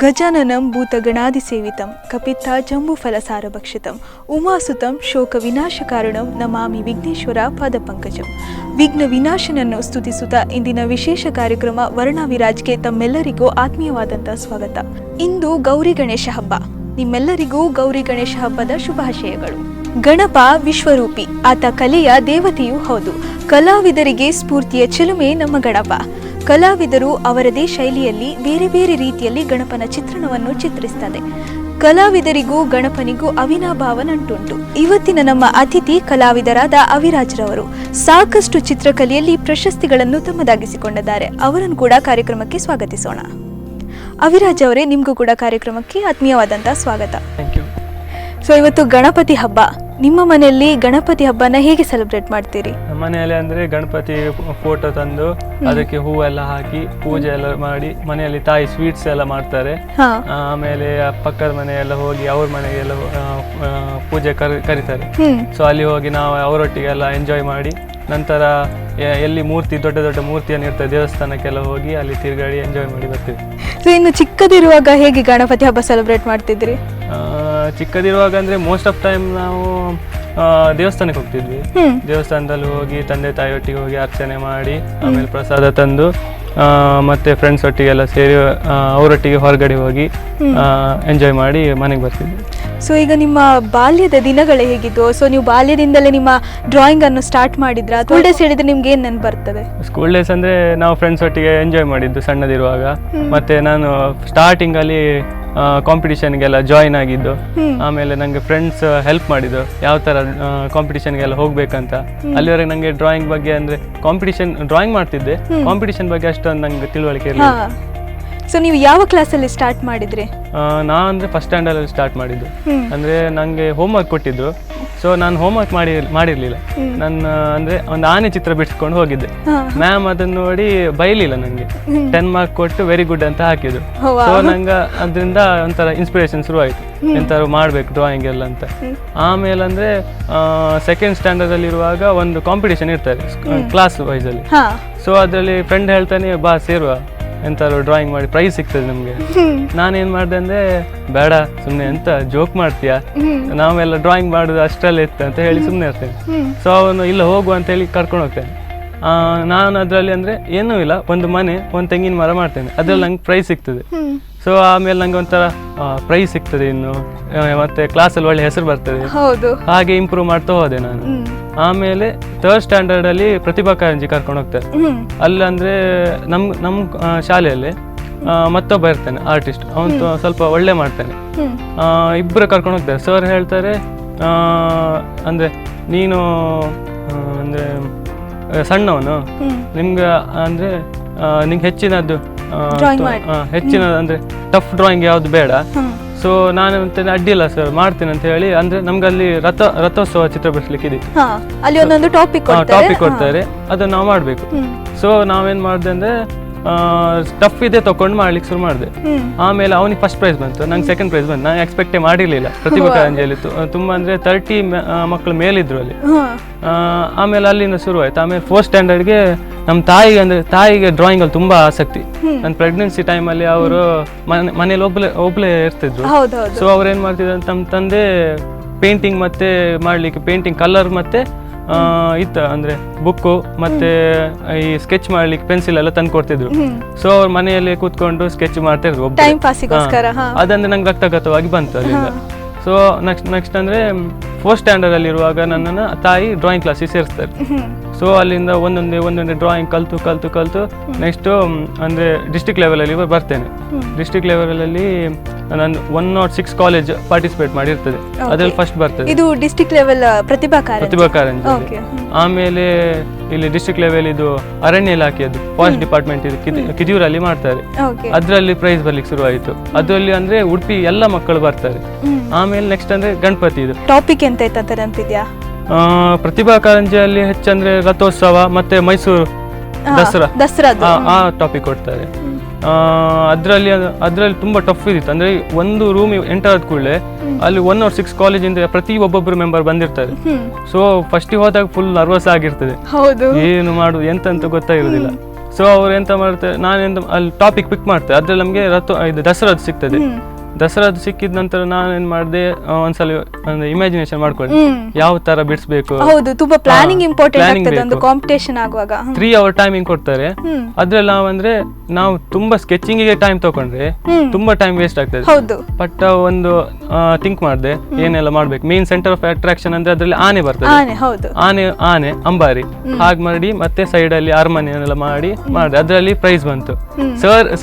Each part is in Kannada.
ಗಜಾನನಂ ಭೂತಗಣಾದಿಸೇವಿತಂ ಕಪಿತ್ಥ ಜಂಬೂಫಲಸಾರಭಕ್ಷಿತಂ ಉಮಾಸುತಂ ಶೋಕ ವಿನಾಶಕಾರಣಂ ನಮಾಮಿ ವಿಘ್ನೇಶ್ವರ ಪಾದಪಂಕಜಂ. ವಿಘ್ನ ವಿನಾಶನನ್ನು ಸ್ತುತಿಸುತ್ತಾ ಇಂದಿನ ವಿಶೇಷ ಕಾರ್ಯಕ್ರಮ ವರ್ಣವಿರಾಜ್ಗೆ ತಮ್ಮೆಲ್ಲರಿಗೂ ಆತ್ಮೀಯವಾದಂಥ ಸ್ವಾಗತ. ಇಂದು ಗೌರಿ ಗಣೇಶ ಹಬ್ಬ. ನಿಮ್ಮೆಲ್ಲರಿಗೂ ಗೌರಿ ಗಣೇಶ ಹಬ್ಬದ ಶುಭಾಶಯಗಳು. ಗಣಪ ವಿಶ್ವರೂಪಿ, ಆತ ಕಲೆಯ ದೇವತೆಯೂ ಹೌದು. ಕಲಾವಿದರಿಗೆ ಸ್ಫೂರ್ತಿಯ ಚಿಲುಮೆ ನಮ್ಮ ಗಣಪ. ಕಲಾವಿದರು ಅವರದೇ ಶೈಲಿಯಲ್ಲಿ ಬೇರೆ ಬೇರೆ ರೀತಿಯಲ್ಲಿ ಗಣಪನ ಚಿತ್ರಣವನ್ನು ಚಿತ್ರಿಸುತ್ತದೆ. ಕಲಾವಿದರಿಗೂ ಗಣಪನಿಗೂ ಅವಿನಾಭಾವ ನಂಟುಂಟು. ಇವತ್ತಿನ ನಮ್ಮ ಅತಿಥಿ ಕಲಾವಿದರಾದ ಅವಿರಾಜ್ರವರು ಸಾಕಷ್ಟು ಚಿತ್ರಕಲೆಯಲ್ಲಿ ಪ್ರಶಸ್ತಿಗಳನ್ನು ತಮ್ಮದಾಗಿಸಿಕೊಂಡಿದ್ದಾರೆ. ಅವರನ್ನು ಕೂಡ ಕಾರ್ಯಕ್ರಮಕ್ಕೆ ಸ್ವಾಗತಿಸೋಣ. ಅವಿರಾಜ್ ಅವರೇ, ನಿಮಗೂ ಕೂಡ ಕಾರ್ಯಕ್ರಮಕ್ಕೆ ಆತ್ಮೀಯವಾದಂಥ ಸ್ವಾಗತ. ಸೊ ಇವತ್ತು ಗಣಪತಿ ಹಬ್ಬ. ನಿಮ್ಮ ಮನೆಯಲ್ಲಿ ಗಣಪತಿ ಹಬ್ಬನ ಹೇಗೆ ಸೆಲೆಬ್ರೇಟ್ ಮಾಡ್ತೀರಿ? ಮನೆಯಲ್ಲಿ ಅಂದ್ರೆ ಗಣಪತಿ ಫೋಟೋ ತಂದು ಅದಕ್ಕೆ ಹೂವೆಲ್ಲ ಹಾಕಿ ಪೂಜೆ ಎಲ್ಲ ಮಾಡಿ ಮನೆಯಲ್ಲಿ ತಾಯಿ ಸ್ವೀಟ್ಸ್ ಎಲ್ಲ ಮಾಡ್ತಾರೆ. ಆಮೇಲೆ ಪಕ್ಕದ ಮನೆಯೆಲ್ಲ ಹೋಗಿ ಅವ್ರ ಮನೆಗೆಲ್ಲ ಪೂಜೆ ಕರೀತಾರೆ. ಸೊ ಅಲ್ಲಿ ಹೋಗಿ ನಾವು ಅವರೊಟ್ಟಿಗೆಲ್ಲ ಎಂಜಾಯ್ ಮಾಡಿ ನಂತರ ಎಲ್ಲಿ ಮೂರ್ತಿ ದೊಡ್ಡ ದೊಡ್ಡ ಮೂರ್ತಿಯನ್ನು ಇರ್ತದೆ ದೇವಸ್ಥಾನಕ್ಕೆಲ್ಲ ಹೋಗಿ ಅಲ್ಲಿ ತಿರುಗಾಡಿ ಎಂಜಾಯ್ ಮಾಡಿ ಬರ್ತೀವಿ. ಸೊ ಇನ್ನು ಚಿಕ್ಕದಿರುವಾಗ ಹೇಗೆ ಗಣಪತಿ ಹಬ್ಬ ಸೆಲೆಬ್ರೇಟ್ ಮಾಡ್ತಿದ್ರಿ? ಚಿಕ್ಕದಿರುವಾಗ ಅಂದ್ರೆ ಮೋಸ್ಟ್ ಆಫ್ ಟೈಮ್ ನಾವು ದೇವಸ್ಥಾನಕ್ಕೆ ಹೋಗ್ತಿದ್ವಿ. ದೇವಸ್ಥಾನದಲ್ಲಿ ಹೋಗಿ ತಂದೆ ತಾಯಿಯೊಟ್ಟಿಗೆ ಹೋಗಿ ಅರ್ಚನೆ ಮಾಡಿ ಆಮೇಲೆ ಪ್ರಸಾದ ತಂದು ಮತ್ತೆ ಫ್ರೆಂಡ್ಸ್ ಒಟ್ಟಿಗೆಲ್ಲ ಸೇರಿ ಅವರೊಟ್ಟಿಗೆ ಹೊರಗಡೆ ಹೋಗಿ ಎಂಜಾಯ್ ಮಾಡಿ ಮನೆಗೆ ಬರ್ತಿದ್ವಿ. ಸೊ ಈಗ ನಿಮ್ಮ ಬಾಲ್ಯದ ದಿನಗಳೇ ಹೇಗಿದ್ದು? ಸೊ ನೀವು ಬಾಲ್ಯದಿಂದಲೇ ನಿಮ್ಮ ಡ್ರಾಯಿಂಗ್ ಅನ್ನು ಸ್ಟಾರ್ಟ್ ಮಾಡಿದ್ರ? ಸ್ಕೂಲ್ ಡೇಸ್ ಹೇಳಿದ್ರೆ ನಿಮ್ಗೆ ಏನ್ ನೆನಪು ಬರ್ತದೆ? ಸ್ಕೂಲ್ ಡೇಸ್ ಅಂದ್ರೆ ನಾವು ಫ್ರೆಂಡ್ಸ್ ಒಟ್ಟಿಗೆ ಎಂಜಾಯ್ ಮಾಡಿದ್ದು ಸಣ್ಣದಿರುವಾಗ. ಮತ್ತೆ ನಾನು ಸ್ಟಾರ್ಟಿಂಗ್ ಅಲ್ಲಿ ಕಾಂಪಿಟಿಷನ್ಗೆಲ್ಲ ಜಾಯಿನ್ ಆಗಿದ್ದು. ಆಮೇಲೆ ನಂಗೆ ಫ್ರೆಂಡ್ಸ್ ಹೆಲ್ಪ್ ಮಾಡಿದ್ದು ಯಾವ ತರ ಕಾಂಪಿಟಿಷನ್ಗೆಲ್ಲ ಹೋಗ್ಬೇಕಂತ. ಅಲ್ಲಿವರೆಗೆ ನಂಗೆ ಡ್ರಾಯಿಂಗ್ ಬಗ್ಗೆ ಅಂದ್ರೆ ಡ್ರಾಯಿಂಗ್ ಮಾಡ್ತಿದ್ದೆ, ಕಾಂಪಿಟಿಷನ್ ಬಗ್ಗೆ ಅಷ್ಟೊಂದು ನಂಗೆ ತಿಳುವಳಿಕೆ ಇರಲಿಲ್ಲ. ಸೊ ನೀವು ಯಾವ ಕ್ಲಾಸಲ್ಲಿ ಸ್ಟಾರ್ಟ್ ಮಾಡಿದ್ರಿ? ನಾನು ಅಂದ್ರೆ ಫಸ್ಟ್ ಸ್ಟ್ಯಾಂಡರ್ಡ್ ಅಲ್ಲಿ ಸ್ಟಾರ್ಟ್ ಮಾಡಿದ್ದು. ಅಂದ್ರೆ ನಂಗೆ ಹೋಮ್ವರ್ಕ್ ಕೊಟ್ಟಿದ್ರು. ಸೊ ನಾನು ಹೋಮ್ವರ್ಕ್ ಮಾಡಿರ್ಲಿಲ್ಲ. ನನ್ನ ಅಂದ್ರೆ ಒಂದು ಆನೆ ಚಿತ್ರ ಬಿಡಿಸ್ಕೊಂಡು ಹೋಗಿದ್ದೆ. ಮ್ಯಾಮ್ ಅದನ್ನ ನೋಡಿ ಬೈಲಿಲ್ಲ ನಂಗೆ, 10 ಮಾರ್ಕ್ ಕೊಟ್ಟು ವೆರಿ ಗುಡ್ ಅಂತ ಹಾಕಿದ್ರು. ಸೊ ನಂಗೆ ಅದರಿಂದ ಒಂಥರ ಇನ್ಸ್ಪಿರೇಷನ್ ಶುರುವಾಯಿತು, ಎಂತಾರು ಮಾಡ್ಬೇಕು ಡ್ರಾಯಿಂಗ್ ಎಲ್ಲ ಅಂತ. ಆಮೇಲೆ ಅಂದ್ರೆ ಸೆಕೆಂಡ್ ಸ್ಟ್ಯಾಂಡರ್ಡ್ ಅಲ್ಲಿ ಇರುವಾಗ ಒಂದು ಕಾಂಪಿಟೇಷನ್ ಇರ್ತಾರೆ ಕ್ಲಾಸ್ ವೈಸ್ ಅಲ್ಲಿ. ಸೊ ಅದರಲ್ಲಿ ಫ್ರೆಂಡ್ ಹೇಳ್ತಾನೆ, ಬಾ ಸೇರುವ, ಎಂತಾರು ಡ್ರಾಯಿಂಗ್ ಮಾಡಿ ಪ್ರೈಸ್ ಸಿಗ್ತದೆ ನಮ್ಗೆ. ನಾನೇನ್ ಮಾಡ್ದೆ ಅಂದ್ರೆ, ಬೇಡ ಸುಮ್ನೆ ಅಂತ ಜೋಕ್ ಮಾಡ್ತೀಯಾ, ನಾವೆಲ್ಲ ಡ್ರಾಯಿಂಗ್ ಮಾಡುದು ಅಷ್ಟರಲ್ಲೇ ಇತ್ತು ಅಂತ ಹೇಳಿ ಸುಮ್ನೆ ಇರ್ತೇನೆ. ಸೊ ಅವನು ಇಲ್ಲ ಹೋಗು ಅಂತ ಹೇಳಿ ಕರ್ಕೊಂಡು ಹೋಗ್ತೇನೆ. ನಾನು ಅದರಲ್ಲಿ ಅಂದ್ರೆ ಏನೂ ಇಲ್ಲ, ಒಂದು ಮನೆ, ಒಂದು ತೆಂಗಿನ ಮರ ಮಾಡ್ತೇನೆ, ಅದ್ರಲ್ಲಿ ನಂಗೆ ಪ್ರೈಸ್ ಸಿಗ್ತದೆ. ಸೊ ಆಮೇಲೆ ನಂಗೆ ಒಂಥರ ಪ್ರೈಸ್ ಸಿಗ್ತದೆ, ಇನ್ನು ಮತ್ತೆ ಕ್ಲಾಸಲ್ಲಿ ಒಳ್ಳೆ ಹೆಸರು ಬರ್ತದೆ. ಹಾಗೆ ಇಂಪ್ರೂವ್ ಮಾಡ್ತಾ ಹೋದೆ ನಾನು. ಆಮೇಲೆ 3rd ಸ್ಟ್ಯಾಂಡರ್ಡ್ ಅಲ್ಲಿ ಪ್ರತಿಭಾ ಕಾರಂಜಿ ಕರ್ಕೊಂಡು ಹೋಗ್ತಾರೆ. ಅಲ್ಲಂದ್ರೆ ನಮ್ ಶಾಲೆಯಲ್ಲಿ ಮತ್ತೊಬ್ಬ ಇರ್ತಾನೆ ಆರ್ಟಿಸ್ಟ್, ಅವನು ಸ್ವಲ್ಪ ಒಳ್ಳೆ ಮಾಡ್ತಾನೆ. ಇಬ್ಬರು ಕರ್ಕೊಂಡು ಹೋಗ್ತಾರೆ. ಸರ್ ಹೇಳ್ತಾರೆ, ಅಂದ್ರೆ ನೀನು ಅಂದ್ರೆ ಸಣ್ಣವನು, ನಿಮ್ಗೆ ಅಂದ್ರೆ ನಿಂಗೆ ಹೆಚ್ಚಿನದ್ದು ಅಂದ್ರೆ ಟಫ್ ಡ್ರಾಯಿಂಗ್ ಯಾವ್ದು ಬೇಡ. ಸೊ ನಾನು ಅಡ್ಡಿಲ್ಲ ಸರ್ ಮಾಡ್ತೀನಿ ಅಂತ ಹೇಳಿ, ಅಂದ್ರೆ ನಮ್ಗೆ ಅಲ್ಲಿ ರಥೋತ್ಸವ ಚಿತ್ರ ಬಿಡಿಸ್ಲಿಕ್ಕೆ ಇದೆ, ಅಲ್ಲಿ ಒಂದೊಂದು ಟಾಪಿಕ್ ಕೊಡ್ತಾರೆ, ಅದನ್ನ ನಾವು ಮಾಡ್ಬೇಕು. ಸೊ ನಾವೇನ್ ಮಾಡ್ದೆ ಅಂದ್ರೆ ಟಫ್ ಇದೆ ತಕೊಂಡು ಮಾಡ್ಲಿಕ್ಕೆ ಶುರು ಮಾಡಿದೆ. ಆಮೇಲೆ ಅವನಿಗೆ ಫಸ್ಟ್ ಪ್ರೈಸ್ ಬಂತು, ನಂಗೆ ಸೆಕೆಂಡ್ ಪ್ರೈಸ್ ಬಂತು. ನಾನು ಎಕ್ಸ್ಪೆಕ್ಟೇ ಮಾಡಿರ್ಲಿಲ್ಲ. ಪ್ರತಿಭಾ ಕಾರಂಜಿಯಲ್ಲಿ ತುಂಬಾ ಅಂದ್ರೆ 30 ಮಕ್ಕಳು ಮೇಲಿದ್ರು ಅಲ್ಲಿ. ಆಮೇಲೆ ಅಲ್ಲಿಂದ ಶುರುವಾಯ್ತು. ಆಮೇಲೆ 4th ಸ್ಟ್ಯಾಂಡರ್ಡ್ಗೆ ನಮ್ಮ ತಾಯಿಗೆ ಡ್ರಾಯಿಂಗ್ ಅಲ್ಲಿ ತುಂಬಾ ಆಸಕ್ತಿ. ನನ್ನ ಪ್ರೆಗ್ನೆನ್ಸಿ ಟೈಮಲ್ಲಿ ಅವರು ಮನೇಲಿ ಒಬ್ಳೆ ಇರ್ತಿದ್ರು. ಸೊ ಅವ್ರು ಏನ್ ಮಾಡ್ತಿದ್ರು, ನಮ್ಮ ತಂದೆ ಪೇಂಟಿಂಗ್ ಮತ್ತೆ ಮಾಡ್ಲಿಕ್ಕೆ ಪೇಂಟಿಂಗ್ ಕಲರ್ ಮತ್ತೆ ಇತ್ತ ಅಂದ್ರೆ ಬುಕ್ಕು ಮತ್ತೆ ಈ ಸ್ಕೆಚ್ ಮಾಡ್ಲಿಕ್ಕೆ ಪೆನ್ಸಿಲ್ ಎಲ್ಲ ತಂದು ಕೊಡ್ತಿದ್ರು. ಸೊ ಅವ್ರ ಮನೆಯಲ್ಲಿ ಕೂತ್ಕೊಂಡು ಸ್ಕೆಚ್ ಮಾಡ್ತಿದ್ರು. ಅದಂದ್ರೆ ನಂಗೆ ರಕ್ತಗತವಾಗಿ ಬಂತು ಅಲ್ಲಿಂದ. ಸೊ ನೆಕ್ಸ್ಟ್ ಅಂದ್ರೆ 4th ಸ್ಟ್ಯಾಂಡರ್ಡ್ ಅಲ್ಲಿ ಇರುವಾಗ ನನ್ನನ್ನು ತಾಯಿ ಡ್ರಾಯಿಂಗ್ ಕ್ಲಾಸಿಗೆ ಸೇರಿಸ್ತಾರೆ. ಸೊ ಅಲ್ಲಿಂದ ಒಂದೊಂದೇ ಡ್ರಾಯಿಂಗ್ ಕಲ್ತು ನೆಕ್ಸ್ಟ್ ಅಂದ್ರೆ ಡಿಸ್ಟ್ರಿಕ್ಟ್ ಲೆವೆಲಲ್ಲಿ ಬರ್ತೇನೆ. ಡಿಸ್ಟ್ರಿಕ್ಟ್ ಲೆವೆಲಲ್ಲಿ ನಾನು 106 ಕಾಲೇಜ್ ಪಾರ್ಟಿಸಿಪೇಟ್ ಮಾಡಿರ್ತದೆ, ಅದ್ರಲ್ಲಿ ಫಸ್ಟ್ ಬರ್ತದೆ. ಇದು ಡಿಸ್ಟ್ರಿಕ್ಟ್ ಲೆವೆಲ್ ಪ್ರತಿಭಾ ಕಾರಂಜಿ. ಆಮೇಲೆ ಇಲ್ಲಿ ಡಿಸ್ಟ್ರಿಕ್ಟ್ ಲೆವೆಲ್ ಇದು ಅರಣ್ಯ ಇಲಾಖೆಯದು ಫಾರೆಸ್ಟ್ ಡಿಪಾರ್ಟ್ಮೆಂಟ್ ಇದು ಕಿದಿಯೂರಲ್ಲಿ ಮಾಡ್ತಾರೆ. ಅದ್ರಲ್ಲಿ ಪ್ರೈಸ್ ಬರ್ಲಿಕ್ಕೆ ಶುರುವಾಯಿತು. ಅದರಲ್ಲಿ ಅಂದ್ರೆ ಉಡುಪಿ ಎಲ್ಲ ಮಕ್ಕಳು ಬರ್ತಾರೆ. ಆಮೇಲೆ ನೆಕ್ಸ್ಟ್ ಅಂದ್ರೆ ಗಣಪತಿ ಇದು ಟಾಪಿಕ್ ಎಂತ ಇತ್ತು ಅಂತಿದ್ಯಾ? ಪ್ರತಿಭಾ ಕಾರಂಜಿಯಲ್ಲಿ ಹೆಚ್ಚಂದ್ರೆ ರಥೋತ್ಸವ ಮತ್ತೆ ಮೈಸೂರು ದಸರಾ ಆ ಟಾಪಿಕ್ ಕೊಡ್ತಾರೆ. ಅದ್ರಲ್ಲಿ ತುಂಬಾ ಟಫ್ ಇದಿತ್ತು. ಅಂದ್ರೆ ಒಂದು ರೂಮ್ ಎಂಟರ್ ಆದ ಕೂಡಲೇ ಅಲ್ಲಿ 106 ಕಾಲೇಜಿಂದ ಪ್ರತಿ ಒಬ್ಬೊಬ್ಬರು ಮೆಂಬರ್ ಬಂದಿರ್ತಾರೆ. ಸೊ ಫಸ್ಟ್ ಹೋದಾಗ ಫುಲ್ ನರ್ವಸ್ ಆಗಿರ್ತದೆ, ಏನು ಮಾಡುದು ಎಂತ ಗೊತ್ತಾಗಿರೋದಿಲ್ಲ. ಸೊ ಅವ್ರು ಎಂತ ಮಾಡ್ತಾರೆ, ನಾನೆಂತ ಅಲ್ಲಿ ಟಾಪಿಕ್ ಪಿಕ್ ಮಾಡ್ತಾರೆ, ಅದ್ರಲ್ಲಿ ನಮಗೆ ಇದು ದಸರಾದು ಸಿಗ್ತದೆ. ದಸರಾದು ಸಿಕ್ಕಿದ ನಂತರ ನಾನೇನ್ ಮಾಡಿದೆ, ಒಂದ್ಸಲ ಅಂದ್ರೆ ಇಮ್ಯಾಜಿನೇಷನ್ ಮಾಡ್ಕೊಳ್ಳಿ ಯಾವ ತರ ಬಿಡಿಸ್ಬೇಕು. ಹೌದು, ತುಂಬಾ ಪ್ಲಾನಿಂಗ್ ಇಂಪಾರ್ಟೆಂಟ್ ಆಗ್ತದೆ ಒಂದು ಕಾಂಪಿಟೇಷನ್ ಆಗುವಾಗ. 3 hour ಟೈಮಿಂಗ್ ಕೊಡ್ತಾರೆ. ಅದ್ರಲ್ಲಿ ನಾವಂದ್ರೆ ನಾವು ತುಂಬಾ ಸ್ಕೆಚಿಂಗಿಗೆ ಟೈಮ್ ತಗೊಂಡ್ರೆ ತುಂಬಾ ಟೈಮ್ ವೇಸ್ಟ್ ಆಗ್ತದೆ. ಹೌದು. ಬಟ್ ಒಂದು ಥಿಂಕ್ ಮಾಡಿದೆ ಏನೆಲ್ಲ ಮಾಡ್ಬೇಕು. ಮೇನ್ ಸೆಂಟರ್ ಆಫ್ ಅಟ್ರಾಕ್ಷನ್ ಅಂದ್ರೆ ಅದ್ರಲ್ಲಿ ಆನೆ ಬರ್ತದೆ. ಆನೆ ಅಂಬಾರಿ ಹಾಗೆ ಮಾಡಿ, ಮತ್ತೆ ಸೈಡ್ ಅಲ್ಲಿ ಅರಮನೆಯನ್ನೆಲ್ಲ ಮಾಡಿದೆ. ಅದ್ರಲ್ಲಿ ಪ್ರೈಸ್ ಬಂತು.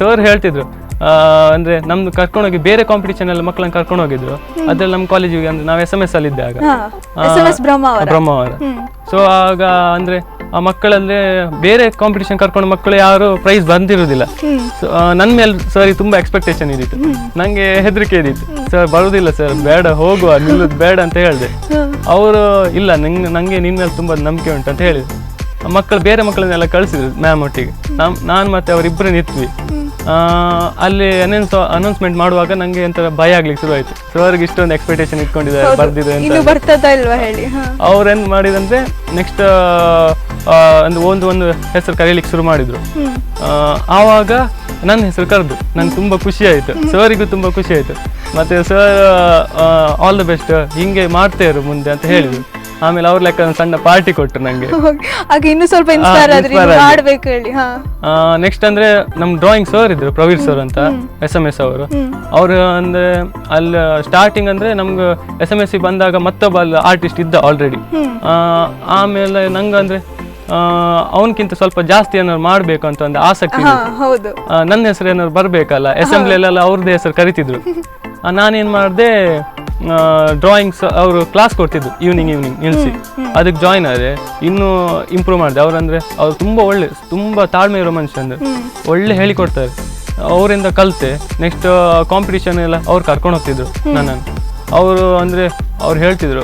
ಸರ್ ಹೇಳ್ತಿದ್ರು, ಅಂದ್ರೆ ನಮ್ದು ಕರ್ಕೊಂಡೋಗಿ ಬೇರೆ ಕಾಂಪಿಟೇಷನ್ ಎಲ್ಲ ಮಕ್ಕಳನ್ನ ಕರ್ಕೊಂಡು ಹೋಗಿದ್ರು. ಅದ್ರಲ್ಲಿ ನಮ್ಮ ಕಾಲೇಜಿಗೆ ಅಂದ್ರೆ ನಾವು SMS ಅಲ್ಲಿ ಇದ್ದಾಗ ಬ್ರಹ್ಮಾವರ. ಸೊ ಆಗ ಅಂದ್ರೆ ಆ ಮಕ್ಕಳಲ್ಲೇ ಬೇರೆ ಕಾಂಪಿಟೇಷನ್ ಕರ್ಕೊಂಡು ಮಕ್ಕಳು ಯಾರು ಪ್ರೈಸ್ ಬಂದಿರುವುದಿಲ್ಲ. ನನ್ ಮೇಲೆ ಸರ್ ತುಂಬಾ ಎಕ್ಸ್ಪೆಕ್ಟೇಷನ್ ಇದ್ದಿತ್ತು. ನಂಗೆ ಹೆದರಿಕೆ ಇದ್ದಿತ್ತು, ಸರ್ ಬರುದಿಲ್ಲ ಸರ್, ಬೇಡ ಹೋಗುವ, ನಿಲ್ಲುದು ಬೇಡ ಅಂತ ಹೇಳಿದೆ. ಅವರು ಇಲ್ಲ, ನಂಗೆ ನಿನ್ ಮೇಲೆ ತುಂಬಾ ನಂಬಿಕೆ ಉಂಟು ಅಂತ ಹೇಳಿದ್ರು. ಮಕ್ಕಳು ಬೇರೆ ಮಕ್ಕಳನ್ನೆಲ್ಲ ಕಳಿಸಿದ್ರು ಮ್ಯಾಮ್ ಒಟ್ಟಿಗೆ. ನಾನು ಮತ್ತೆ ಅವರಿಬ್ಬರು ನಿಂತ್ವಿ. ಅಲ್ಲಿ ಅನೌನ್ಸ್ಮೆಂಟ್ ಮಾಡುವಾಗ ನಂಗೆ ಒಂಥರ ಭಯ ಆಗ್ಲಿಕ್ಕೆ ಶುರು ಆಯ್ತು. ಸರ್ಗೆ ಇಷ್ಟೊಂದು ಎಕ್ಸ್ಪೆಕ್ಟೇಷನ್ ಇಟ್ಕೊಂಡಿದ್ದಾರೆ, ಬರ್ದಿದೆ ಅಂತ. ಅವ್ರೇನ್ ಮಾಡಿದಂದ್ರೆ ನೆಕ್ಸ್ಟ್ ಒಂದು ಹೆಸರು ಕರೀಲಿಕ್ಕೆ ಶುರು ಮಾಡಿದ್ರು. ಆವಾಗ ನನ್ನ ಹೆಸರು ಕರೆದು ನಂಗೆ ತುಂಬಾ ಖುಷಿ ಆಯ್ತು, ಸರಿಗೂ ತುಂಬಾ ಖುಷಿ ಆಯ್ತು. ಮತ್ತೆ ಸರ್ ಆಲ್ ದ ಬೆಸ್ಟ್, ಹಿಂಗೆ ಮಾಡ್ತಾ ಇರು ಮುಂದೆ ಅಂತ ಹೇಳಿದ್ರು. ಆಮೇಲೆ ಅವ್ರ ಲೆಕ್ಕ ಸಣ್ಣ ಪಾರ್ಟಿ ಕೊಟ್ಟರು ನಂಗೆ. ಇನ್ನು ಸ್ವಲ್ಪ ನೆಕ್ಸ್ಟ್ ಅಂದ್ರೆ ನಮ್ ಡ್ರಾಯಿಂಗ್ ಸರ್ ಇದ್ರು, ಪ್ರವೀರ್ ಸರ್ ಅಂತ, SMS ಅವರು ಅಂದ್ರೆ ಅಲ್ಲಿ ಸ್ಟಾರ್ಟಿಂಗ್ ಅಂದ್ರೆ ನಮ್ಗೆ SMS ಬಂದಾಗ ಮತ್ತೊಬ್ಬ ಆರ್ಟಿಸ್ಟ್ ಇದ್ದ ಆಲ್ರೆಡಿ. ಆಮೇಲೆ ನಂಗಂದ್ರೆ ಅವನ್ಕಿಂತ ಸ್ವಲ್ಪ ಜಾಸ್ತಿ ಏನಾದ್ರು ಮಾಡ್ಬೇಕು ಅಂತ ಒಂದು ಆಸಕ್ತಿ. ನನ್ನ ಹೆಸರು ಏನಾದ್ರು ಬರ್ಬೇಕಲ್ಲ, ಅಸೆಂಬ್ಲಿಯಲ್ಲೆಲ್ಲ ಅವ್ರದ್ದೇ ಹೆಸರು ಕರಿತಿದ್ರು. ನಾನೇನ್ ಮಾಡಿದೆ, ಡ್ರಾಯಿಂಗ್ಸ್ ಅವರು ಕ್ಲಾಸ್ ಕೊಡ್ತಿದ್ರು ಈವ್ನಿಂಗ್ ನಿಲ್ಸಿ, ಅದಕ್ಕೆ ಜಾಯ್ನ್ ಆದೆ. ಇನ್ನೂ ಇಂಪ್ರೂವ್ ಮಾಡಿದೆ. ಅವ್ರು ತುಂಬಾ ತಾಳ್ಮೆ ಇರೋ ಮನುಷ್ಯ, ಅಂದ್ರೆ ಒಳ್ಳೆ ಹೇಳಿಕೊಡ್ತಾರೆ. ಅವರಿಂದ ಕಲಿತೆ. ನೆಕ್ಸ್ಟ್ ಕಾಂಪಿಟಿಷನ್ ಎಲ್ಲ ಅವ್ರು ಕರ್ಕೊಂಡು ಹೋಗ್ತಿದ್ರು ನನ್ನನ್ನು. ಅವ್ರು ಹೇಳ್ತಿದ್ರು,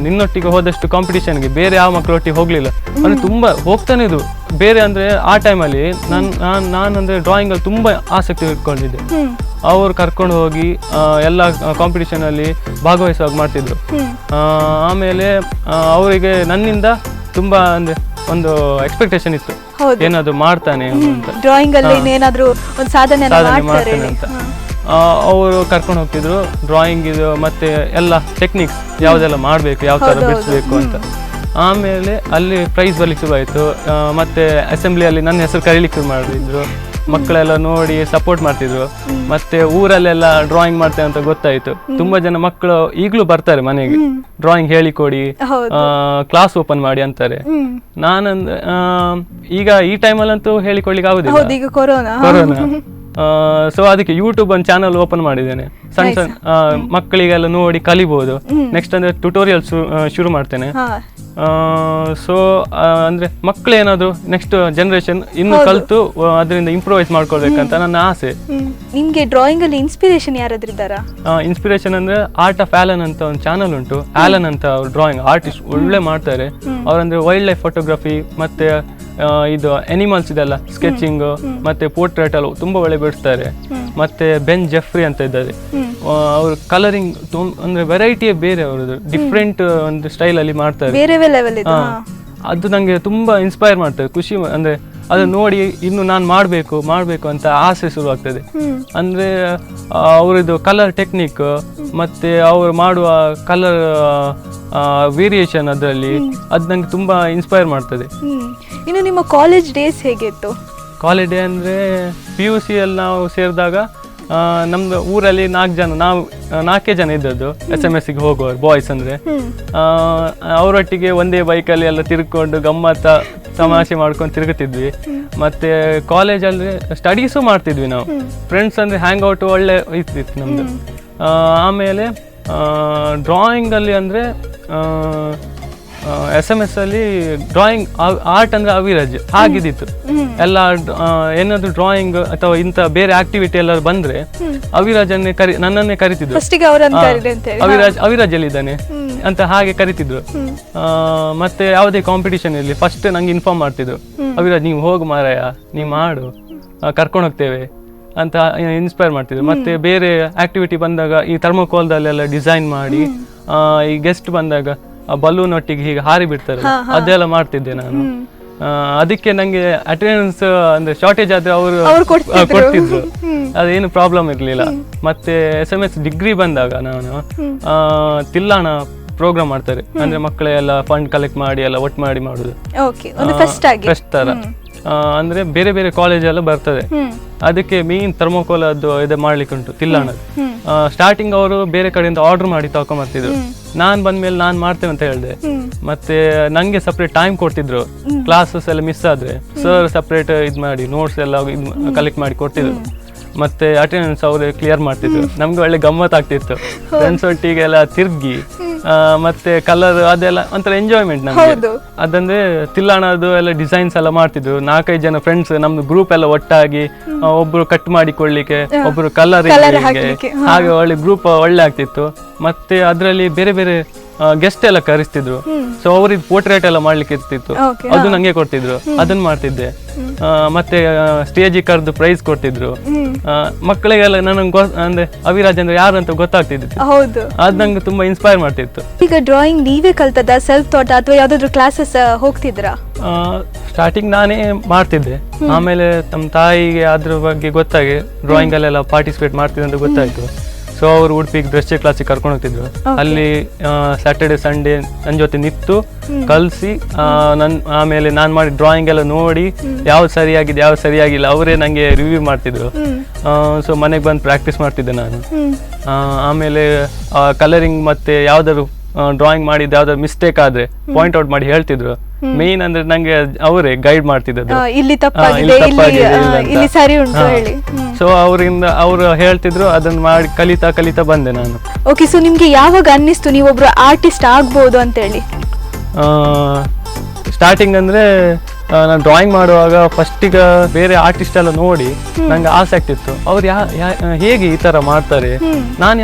ನಿನ್ನೊಟ್ಟಿಗೆ ಹೋದಷ್ಟು ಕಾಂಪಿಟಿಷನ್ಗೆ ಬೇರೆ ಯಾವ ಮಕ್ಕಳೊಟ್ಟಿಗೆ ಹೋಗ್ಲಿಲ್ಲ ಅಂದ್ರೆ ತುಂಬಾ ಹೋಗ್ತಾನೆ ಇದ್ರು. ಬೇರೆ ಅಂದ್ರೆ ಆ ಟೈಮಲ್ಲಿ ನಾನು ಅಂದ್ರೆ ಡ್ರಾಯಿಂಗ್ ಅಲ್ಲಿ ತುಂಬಾ ಆಸಕ್ತಿ ಇಟ್ಕೊಂಡಿದ್ದೆ. ಅವ್ರು ಕರ್ಕೊಂಡು ಹೋಗಿ ಎಲ್ಲ ಕಾಂಪಿಟಿಷನ್ ಅಲ್ಲಿ ಭಾಗವಹಿಸುವಾಗ ಮಾಡ್ತಿದ್ರು. ಆಮೇಲೆ ಅವರಿಗೆ ನನ್ನಿಂದ ತುಂಬಾ ಅಂದ್ರೆ ಒಂದು ಎಕ್ಸ್ಪೆಕ್ಟೇಷನ್ ಇತ್ತು, ಏನಾದ್ರು ಮಾಡ್ತಾನೆ ಡ್ರಾಯಿಂಗ್ ಅಲ್ಲಿ ಏನಾದ್ರು ಒಂದು ಸಾಧನೆ ಮಾಡ್ತಾನೆ ಅಂತ. ಅವರು ಕರ್ಕೊಂಡು ಹೋಗ್ತಿದ್ರು ಡ್ರಾಯಿಂಗ್ ಇದು ಮತ್ತೆ ಎಲ್ಲ ಟೆಕ್ನಿಕ್ಸ್ ಯಾವ್ದೆಲ್ಲ ಮಾಡ್ಬೇಕು, ಯಾವ ತರ ಬಿಡಿಸ್ಬೇಕು ಅಂತ. ಆಮೇಲೆ ಅಲ್ಲಿ ಪ್ರೈಸ್ ಬರ್ಲಿಕ್ಕೆ ಶುರು ಆಯ್ತು. ಮತ್ತೆ ಅಸೆಂಬ್ಲಿಯಲ್ಲಿ ನನ್ನ ಹೆಸರು ಕರೀಲಿಕ್ಕೆ ಶುರು ಮಾಡಿದ್ರು. ಮಕ್ಕಳೆಲ್ಲ ನೋಡಿ ಸಪೋರ್ಟ್ ಮಾಡ್ತಿದ್ರು. ಮತ್ತೆ ಊರಲ್ಲೆಲ್ಲ ಡ್ರಾಯಿಂಗ್ ಮಾಡ್ತೇವೆ ಅಂತ ಗೊತ್ತಾಯ್ತು. ತುಂಬಾ ಜನ ಮಕ್ಕಳು ಈಗಲೂ ಬರ್ತಾರೆ ಮನೆಗೆ, ಡ್ರಾಯಿಂಗ್ ಹೇಳಿಕೊಡಿ, ಕ್ಲಾಸ್ ಓಪನ್ ಮಾಡಿ ಅಂತಾರೆ. ನಾನಂದ್ರೆ ಈಗ ಈ ಟೈಮಲ್ಲಂತೂ ಹೇಳಿಕೊಡ್ಲಿಕ್ಕೆ ಆಗುದಿಲ್ಲ, ಕೊರೋನಾ. ಸೊ ಅದಕ್ಕೆ ಯೂಟ್ಯೂಬ್ ಒಂದು ಚಾನಲ್ ಓಪನ್ ಮಾಡಿದ್ದೇನೆ. ಸಣ್ಣ ಮಕ್ಕಳಿಗೆಲ್ಲ ನೋಡಿ ಕಲಿಬಹುದು. ನೆಕ್ಸ್ಟ್ ಅಂದ್ರೆ ಟ್ಯುಟೋರಿಯಲ್ ಶುರು ಮಾಡ್ತೇನೆ. ಸೊ ಅಂದ್ರೆ ಮಕ್ಕಳು ಏನಾದ್ರು ನೆಕ್ಸ್ಟ್ ಜನರೇಷನ್ ಇನ್ನು ಕಲಿತು ಅದರಿಂದ ಇಂಪ್ರೂವೈಸ್ ಮಾಡ್ಕೊಳ್ಬೇಕಂತ ನನ್ನ ಆಸೆ. ನಿಮ್ಗೆ ಡ್ರಾಯಿಂಗ್ ಅಲ್ಲಿ ಇನ್ಸ್ಪಿರೇಷನ್ ಯಾರಾದ್ರೂ ಇದ್ದಾರಾ? ಇನ್ಸ್ಪಿರೇಷನ್ ಅಂದ್ರೆ ಆರ್ಟ್ ಆಫ್ ಆಲನ್ ಅಂತ ಒಂದು ಚಾನಲ್ ಉಂಟು. ಆಲನ್ ಅಂತ ಡ್ರಾಯಿಂಗ್ ಆರ್ಟಿಸ್ಟ್ ಒಳ್ಳೆ ಮಾಡ್ತಾರೆ. ಅವ್ರಂದ್ರೆ ವೈಲ್ಡ್ ಲೈಫ್ ಫೋಟೋಗ್ರಫಿ ಮತ್ತೆ ಇದು ಅನಿಮಲ್ಸ್ ಇದೆಲ್ಲ ಸ್ಕೆಚಿಂಗ್ ಮತ್ತೆ ಪೋರ್ಟ್ರೇಟ್ ಎಲ್ಲ ತುಂಬಾ ಒಳ್ಳೆ ಬಿಡಿಸ್ತಾರೆ. ಮತ್ತೆ ಬೆನ್ ಜೆಫ್ರಿ ಅಂತ ಇದ್ದಾರೆ, ಅವರು ಕಲರಿಂಗ್ ಅಂದ್ರೆ ವೆರೈಟಿಯೇ ಬೇರೆ, ಅವರದ್ದು ಡಿಫ್ರೆಂಟ್ ಒಂದು ಸ್ಟೈಲ್ ಅಲ್ಲಿ ಮಾಡ್ತಾರೆ. ಅದು ನಂಗೆ ತುಂಬಾ ಇನ್ಸ್ಪೈರ್ ಮಾಡ್ತದೆ, ಖುಷಿ. ಅಂದ್ರೆ ಅದು ನೋಡಿ ಇನ್ನು ನಾನು ಮಾಡ್ಬೇಕು ಅಂತ ಆಸೆ ಶುರು ಆಗ್ತದೆ. ಅಂದ್ರೆ ಅವರದ್ದು ಕಲರ್ ಟೆಕ್ನಿಕ್ ಮತ್ತೆ ಅವರು ಮಾಡುವ ಕಲರ್ ವೇರಿಯೇಷನ್ ಅದರಲ್ಲಿ ಅದು ನಂಗೆ ತುಂಬಾ ಇನ್ಸ್ಪೈರ್ ಮಾಡ್ತದೆ. ಇನ್ನು ನಿಮ್ಮ ಕಾಲೇಜ್ ಡೇಸ್ ಹೇಗಿತ್ತು? ಕಾಲೇಜ್ ಡೇ ಅಂದ್ರೆ PUC ಅಲ್ಲಿ ನಾವು ಸೇರಿದಾಗ ನಮ್ದು ಊರಲ್ಲಿ 4 ಜನ ಇದ್ದದ್ದು SMS ಹೋಗುವವರು ಬಾಯ್ಸ್. ಅಂದ್ರೆ ಅವರೊಟ್ಟಿಗೆ ಒಂದೇ ಬೈಕಲ್ಲಿ ಎಲ್ಲ ತಿರ್ಕೊಂಡು ಗಮ್ಮತ್ತ ತಮಾಷೆ ಮಾಡ್ಕೊಂಡು ತಿರುಗುತ್ತಿದ್ವಿ. ಮತ್ತೆ ಕಾಲೇಜಲ್ಲಿ ಸ್ಟಡೀಸು ಮಾಡ್ತಿದ್ವಿ ನಾವು. ಫ್ರೆಂಡ್ಸ್ ಅಂದ್ರೆ ಹ್ಯಾಂಗ್ ಔಟ್ ಒಳ್ಳೆ ಇರ್ತಿತ್ತು ನಮ್ದು. ಆಮೇಲೆ ಡ್ರಾಯಿಂಗ್ ಅಲ್ಲಿ ಅಂದ್ರೆ SMS ಅಲ್ಲಿ ಡ್ರಾಯಿಂಗ್ ಆರ್ಟ್ ಅಂದ್ರೆ ಅವಿರಾಜ್ ಹಾಗಿದ್ದಿತ್ತು. ಎಲ್ಲ ಏನಾದ್ರು ಡ್ರಾಯಿಂಗ್ ಅಥವಾ ಇಂಥ ಬೇರೆ ಆಕ್ಟಿವಿಟಿ ಎಲ್ಲರೂ ಬಂದ್ರೆ ಅವಿರಾಜನ್ನೇ ನನ್ನನ್ನೇ ಕರಿತಿದ್ರು. ಅವಿರಾಜ್ ಎಲ್ಲಿದ್ದಾನೆ ಅಂತ ಹಾಗೆ ಕರಿತಿದ್ರು. ಮತ್ತೆ ಯಾವುದೇ ಕಾಂಪಿಟಿಷನ್ ಇರಲಿ ಫಸ್ಟ್ ನಂಗೆ ಇನ್ಫಾರ್ಮ್ ಮಾಡ್ತಿದ್ರು, ಅವಿರಾಜ್ ನೀವು ಹೋಗು ಮಾರಾಯ, ನೀವು ಮಾಡು, ಕರ್ಕೊಂಡು ಹೋಗ್ತೇವೆ ಅಂತ ಇನ್ಸ್ಪೈರ್ ಮಾಡ್ತಿದ್ರು. ಮತ್ತೆ ಬೇರೆ ಆಕ್ಟಿವಿಟಿ ಬಂದಾಗ ಈ ಥರ್ಮೋಕೋಲ್ದಲ್ಲೆಲ್ಲ ಡಿಸೈನ್ ಮಾಡಿ, ಈ ಗೆಸ್ಟ್ ಬಂದಾಗ ಬಲೂನ್ ಒಟ್ಟಿಗೆ ಹೀಗೆ ಹಾರಿ ಬಿಡ್ತಾರೆ, ಅದೆಲ್ಲ ಮಾಡ್ತಿದ್ದೆ ನಾನು. ಅದಕ್ಕೆ ನಂಗೆ ಅಟೆಂಡೆನ್ಸ್ ಅಂದ್ರೆ ಶಾರ್ಟೇಜ್ ಆದ್ರೆ ಅವರು ಅವ್ರು ಕೊಡ್ತಿದ್ರು. ಕೊಡ್ತಿದ್ರು, ಅದೇನು ಪ್ರಾಬ್ಲಮ್ ಇರಲಿಲ್ಲ. ಮತ್ತೆ SMS ಡಿಗ್ರಿ ಬಂದಾಗ ನಾನು ತಿಲ್ಲಾಣ ಪ್ರೋಗ್ರಾಮ್ ಮಾಡ್ತಾರೆ, ಅಂದ್ರೆ ಮಕ್ಕಳೆಲ್ಲ ಫಂಡ್ ಕಲೆಕ್ಟ್ ಮಾಡಿ ಎಲ್ಲ ಒಟ್ಟು ಮಾಡಿ ಮಾಡುದು, ಓಕೆ, ಒಂದು ಫೆಸ್ಟ್ ಆಗಿ ಫೆಸ್ಟ್ ತರ. ಅಂದ್ರೆ ಬೇರೆ ಬೇರೆ ಕಾಲೇಜ್ ಎಲ್ಲ ಬರ್ತದೆ, ಅದಕ್ಕೆ ಮೀನ್ ಥರ್ಮೋಕೋಲ್ ಅದು ಇದು ಮಾಡ್ಲಿಕ್ಕೆ ಉಂಟು ತಿಲ್ಲಾಣದು. ಸ್ಟಾರ್ಟಿಂಗ್ ಅವರು ಬೇರೆ ಕಡೆಯಿಂದ ಆರ್ಡರ್ ಮಾಡಿ ತಗೊಂಬರ್ತಿದ್ರು, ನಾನ್ ಬಂದ್ಮೇಲೆ ನಾನ್ ಮಾಡ್ತೇನೆ ಅಂತ ಹೇಳಿದೆ. ಮತ್ತೆ ನಂಗೆ ಸಪ್ರೇಟ್ ಟೈಮ್ ಕೊಡ್ತಿದ್ರು, ಕ್ಲಾಸಸ್ ಎಲ್ಲ ಮಿಸ್ ಆದ್ರೆ ಸರ್ ಸಪ್ರೇಟ್ ಇದ್ ಮಾಡಿ ನೋಟ್ಸ್ ಎಲ್ಲ ಕಲೆಕ್ಟ್ ಮಾಡಿ ಕೊಡ್ತಿದ್ರು. ಮತ್ತೆ ಅಟೆಂಡೆನ್ಸ್ ಅವರೇ ಕ್ಲಿಯರ್ ಮಾಡ್ತಿದ್ರು. ನಮ್ಗೆ ಒಳ್ಳೆ ಗಮ್ಮತ್ ಆಗ್ತಿತ್ತು, ಫ್ರೆಂಡ್ಸ್ ಒಟ್ಟಿಗೆಲ್ಲ ತಿರ್ಗಿ ಮತ್ತೆ ಕಲರ್ ಅದೆಲ್ಲ ಒಂಥರ ಎಂಜಾಯ್ಮೆಂಟ್ ನಮ್ಗೆ. ಅದಂದ್ರೆ ತಿಲ್ಲಾಣದು ಎಲ್ಲ ಡಿಸೈನ್ಸ್ ಎಲ್ಲ ಮಾಡ್ತಿದ್ರು, 4-5 ಜನ ಫ್ರೆಂಡ್ಸ್ ನಮ್ದು ಗ್ರೂಪ್ ಎಲ್ಲ ಒಟ್ಟಾಗಿ, ಒಬ್ರು ಕಟ್ ಮಾಡಿ ಕೊಡ್ಲಿಕ್ಕೆ, ಒಬ್ರು ಕಲರ್ ಹಾಗೆ ಒಳ್ಳೆ ಗ್ರೂಪ್ ಒಳ್ಳೆ ಆಗ್ತಿತ್ತು. ಮತ್ತೆ ಅದರಲ್ಲಿ ಬೇರೆ ಬೇರೆ ಗೆಸ್ಟ್ ಎಲ್ಲ ಕರೆಸ್ತಿದ್ರು, ಸೊ ಅವ್ರಿಗೆ ಪೋರ್ಟ್ರೇಟ್ ಎಲ್ಲ ಮಾಡ್ಲಿಕ್ಕೆ ಇರ್ತಿತ್ತು, ಅದು ನಂಗೆ ಕೊಡ್ತಿದ್ರು, ಅದನ್ನ ಮಾಡ್ತಿದ್ದೆ. ಮತ್ತೆ ಸ್ಟೇಜಿಗೆ ಕರೆದು ಪ್ರೈಸ್ ಕೊಡ್ತಿದ್ರು. ಮಕ್ಕಳಿಗೆಲ್ಲ ನನಗೆ ಅಂದ್ರೆ ಅವಿರಾಜ್ ಅಂದ್ರೆ ಯಾರು ಅಂತ ಗೊತ್ತಾಗ್ತಿತ್ತು, ಅದ್ ನಂಗೆ ತುಂಬಾ ಇನ್ಸ್ಪೈರ್ ಮಾಡ್ತಿತ್ತು. ಈಗ ಡ್ರಾಯಿಂಗ್ ನೀವೇ ಕಲ್ತದ, ಸೆಲ್ಫ್ ಥಾಟ್ ಅಥವಾ ಯಾವ್ದಾದ್ರು ಕ್ಲಾಸಸ್ ಹೋಗ್ತಿದ್ರಾ? ಸ್ಟಾರ್ಟಿಂಗ್ ನಾನೇ ಮಾಡ್ತಿದ್ದೆ, ಆಮೇಲೆ ನಮ್ಮ ತಾಯಿಗೆ ಅದ್ರ ಬಗ್ಗೆ ಗೊತ್ತಾಗಿ ಡ್ರಾಯಿಂಗ್ ಅಲ್ಲೆಲ್ಲ ಪಾರ್ಟಿಸಿಪೇಟ್ ಮಾಡ್ತಿದ್ದೆ ಅಂತ ಗೊತ್ತಾಯ್ತು. ಸೊ ಅವರು ಉಡುಪಿಗೆ ದೃಶ್ಯ ಕ್ಲಾಸಿಗೆ ಕರ್ಕೊಂಡು ಹೋಗ್ತಿದ್ರು, ಅಲ್ಲಿ ಸ್ಯಾಟರ್ಡೆ ಸಂಡೇ ನನ್ನ ಜೊತೆ ನಿಂತು ಕಲಿಸಿ ಆಮೇಲೆ ನಾನು ಮಾಡಿ ಡ್ರಾಯಿಂಗ್ ಎಲ್ಲ ನೋಡಿ ಯಾವ್ದು ಸರಿಯಾಗಿದೆ ಯಾವ್ದು ಸರಿಯಾಗಿಲ್ಲ ಅವರೇ ನಂಗೆ ರಿವ್ಯೂ ಮಾಡ್ತಿದ್ರು. ಸೊ ಮನೆಗೆ ಬಂದು ಪ್ರಾಕ್ಟೀಸ್ ಮಾಡ್ತಿದ್ದೆ ನಾನು. ಆಮೇಲೆ ಕಲರಿಂಗ್ ಮತ್ತೆ ಯಾವ್ದಾದ್ರು ಡ್ರಾಯಿಂಗ್ ಮಾಡಿದ್ದು ಯಾವ್ದಾದ್ರು ಮಿಸ್ಟೇಕ್ ಆದ್ರೆ ಪಾಯಿಂಟ್ ಔಟ್ ಮಾಡಿ ಹೇಳ್ತಿದ್ರು. ಮೇನ್ ಅಂದ್ರೆ ನಂಗೆ ಅವರೇ ಗೈಡ್ ಮಾಡ್ತಿದ್ದು, ಇಲ್ಲಿ ತಪ್ಪಾಗಿದೆ, ಇಲ್ಲಿ ಸರಿ ಉಂಟು ಹೇಳಿ. ಸೊ ಅವರಿಂದ ಅವರು ಹೇಳ್ತಿದ್ರು, ಅದನ್ನ ಮಾಡಿ ಕಲಿತಾ ಕಲಿತಾ ಬಂದೆ ನಾನು. ಓಕೆ, ಸೊ ನಿಮ್ಗೆ ಯಾವಾಗ ಅನ್ನಿಸ್ತು ನೀವೊಬ್ರು ಆರ್ಟಿಸ್ಟ್ ಆಗ್ಬೋದು ಅಂತ ಹೇಳಿ? ಸ್ಟಾರ್ಟಿಂಗ್ ಅಂದ್ರೆ ನಾನು ಡ್ರಾಯಿಂಗ್ ಮಾಡುವಾಗ ಫಸ್ಟಿಗೆ ಬೇರೆ ಆರ್ಟಿಸ್ಟ್ ಎಲ್ಲ ನೋಡಿ ನಂಗೆ ಆಸೆ ಆಗ್ತಿತ್ತು, ಅವ್ರು ಹೇಗೆ ಈ ತರ ಮಾಡ್ತಾರೆ, ನಾನು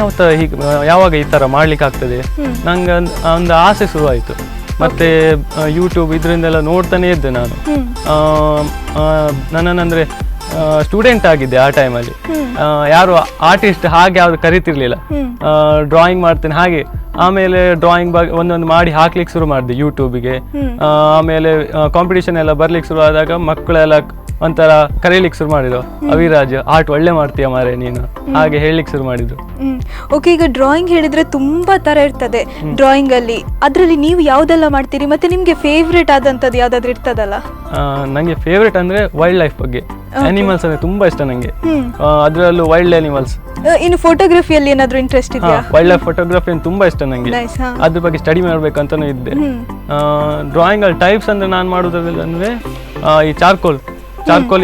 ಯಾವಾಗ ಈ ತರ ಮಾಡ್ಲಿಕ್ಕೆ ಆಗ್ತದೆ, ನಂಗೆ ಒಂದು ಆಸೆ ಶುರುವಾಯಿತು. ಮತ್ತೆ ಯೂಟ್ಯೂಬ್ ಇದರಿಂದೆಲ್ಲ ನೋಡ್ತಾನೆ ಇದ್ದೆ ನಾನು. ನನ್ನಂದ್ರೆ ಸ್ಟೂಡೆಂಟ್ ಆಗಿದ್ದೆ ಆ ಟೈಮಲ್ಲಿ, ಯಾರು ಆರ್ಟಿಸ್ಟ್ ಹಾಗೆ ಯಾವ್ದು ಕರಿತಿರ್ಲಿಲ್ಲ, ಡ್ರಾಯಿಂಗ್ ಮಾಡ್ತೇನೆ ಹಾಗೆ. ಆಮೇಲೆ ಡ್ರಾಯಿಂಗ್ ಬಗ್ಗೆ ಒಂದೊಂದು ಮಾಡಿ ಹಾಕ್ಲಿಕ್ಕೆ ಶುರು ಮಾಡಿದೆ ಯೂಟ್ಯೂಬಿಗೆ. ಆಮೇಲೆ ಕಾಂಪಿಟೇಷನ್ ಎಲ್ಲ ಬರ್ಲಿಕ್ಕೆ ಶುರು ಆದಾಗ ಮಕ್ಕಳೆಲ್ಲ ಒಂಥರ ಕರೀಲಿಕ್ಕೆ ಶುರು ಮಾಡಿದ್ರು, ಅವಿರಾಜ್ ಆರ್ಟ್ ಒಳ್ಳೆ ಮಾಡ್ತೀಯ ಮಾರೆ ನೀನು, ಹಾಗೆ ಹೇಳಲಿಕ್ಕೆ ಶುರು ಮಾಡಿದ್ರು. ಓಕೆ, ಈಗ ಡ್ರಾಯಿಂಗ್ ಹೇಳಿದ್ರೆ ತುಂಬಾ ತರ ಇರ್ತದೆ ಡ್ರಾಯಿಂಗ್ ಅಲ್ಲಿ, ಅದ್ರಲ್ಲಿ ನೀವು ಯಾವ್ದೆಲ್ಲ ಮಾಡ್ತೀರಿ ಮತ್ತೆ ನಿಮ್ಗೆ ಫೇವ್ರೇಟ್ ಆದಂತದ್ದು ಯಾವ್ದಾದ್ರು ಇರ್ತದಲ್ಲ? ನಂಗೆ ಫೇವ್ರೇಟ್ ಅಂದ್ರೆ ವೈಲ್ಡ್ ಲೈಫ್ ಬಗ್ಗೆ, ಅನಿಮಲ್ಸ್ ಅಂದ್ರೆ ತುಂಬಾ ಇಷ್ಟ ನಂಗೆ, ಅದ್ರಲ್ಲೂ ವೈಲ್ಡ್ ಅನಿಮಲ್ಸ್. ಇನ್ನು ಫೋಟೋಗ್ರಫಿಯಲ್ಲಿ ಏನಾದ್ರು ಇಂಟ್ರೆಸ್ಟ್ ಇದೆಯಾ? ವೈಲ್ಡ್ ಲೈಫ್ ಫೋಟೋಗ್ರಫಿ ತುಂಬಾ ಇಷ್ಟ ನಂಗೆ, ಅದ್ರ ಬಗ್ಗೆ ಸ್ಟಡಿ ಮಾಡ್ಬೇಕಂತಾನು ಇದ್ದೆ. ಡ್ರಾಯಿಂಗ್ ಅಲ್ಲಿ ಟೈಪ್ಸ್ ಅಂದ್ರೆ ನಾನು ಮಾಡೋದ್ರಲ್ಲಿ ಅಂದ್ರೆ ಈ ಚಾರ್ಕೋಲ್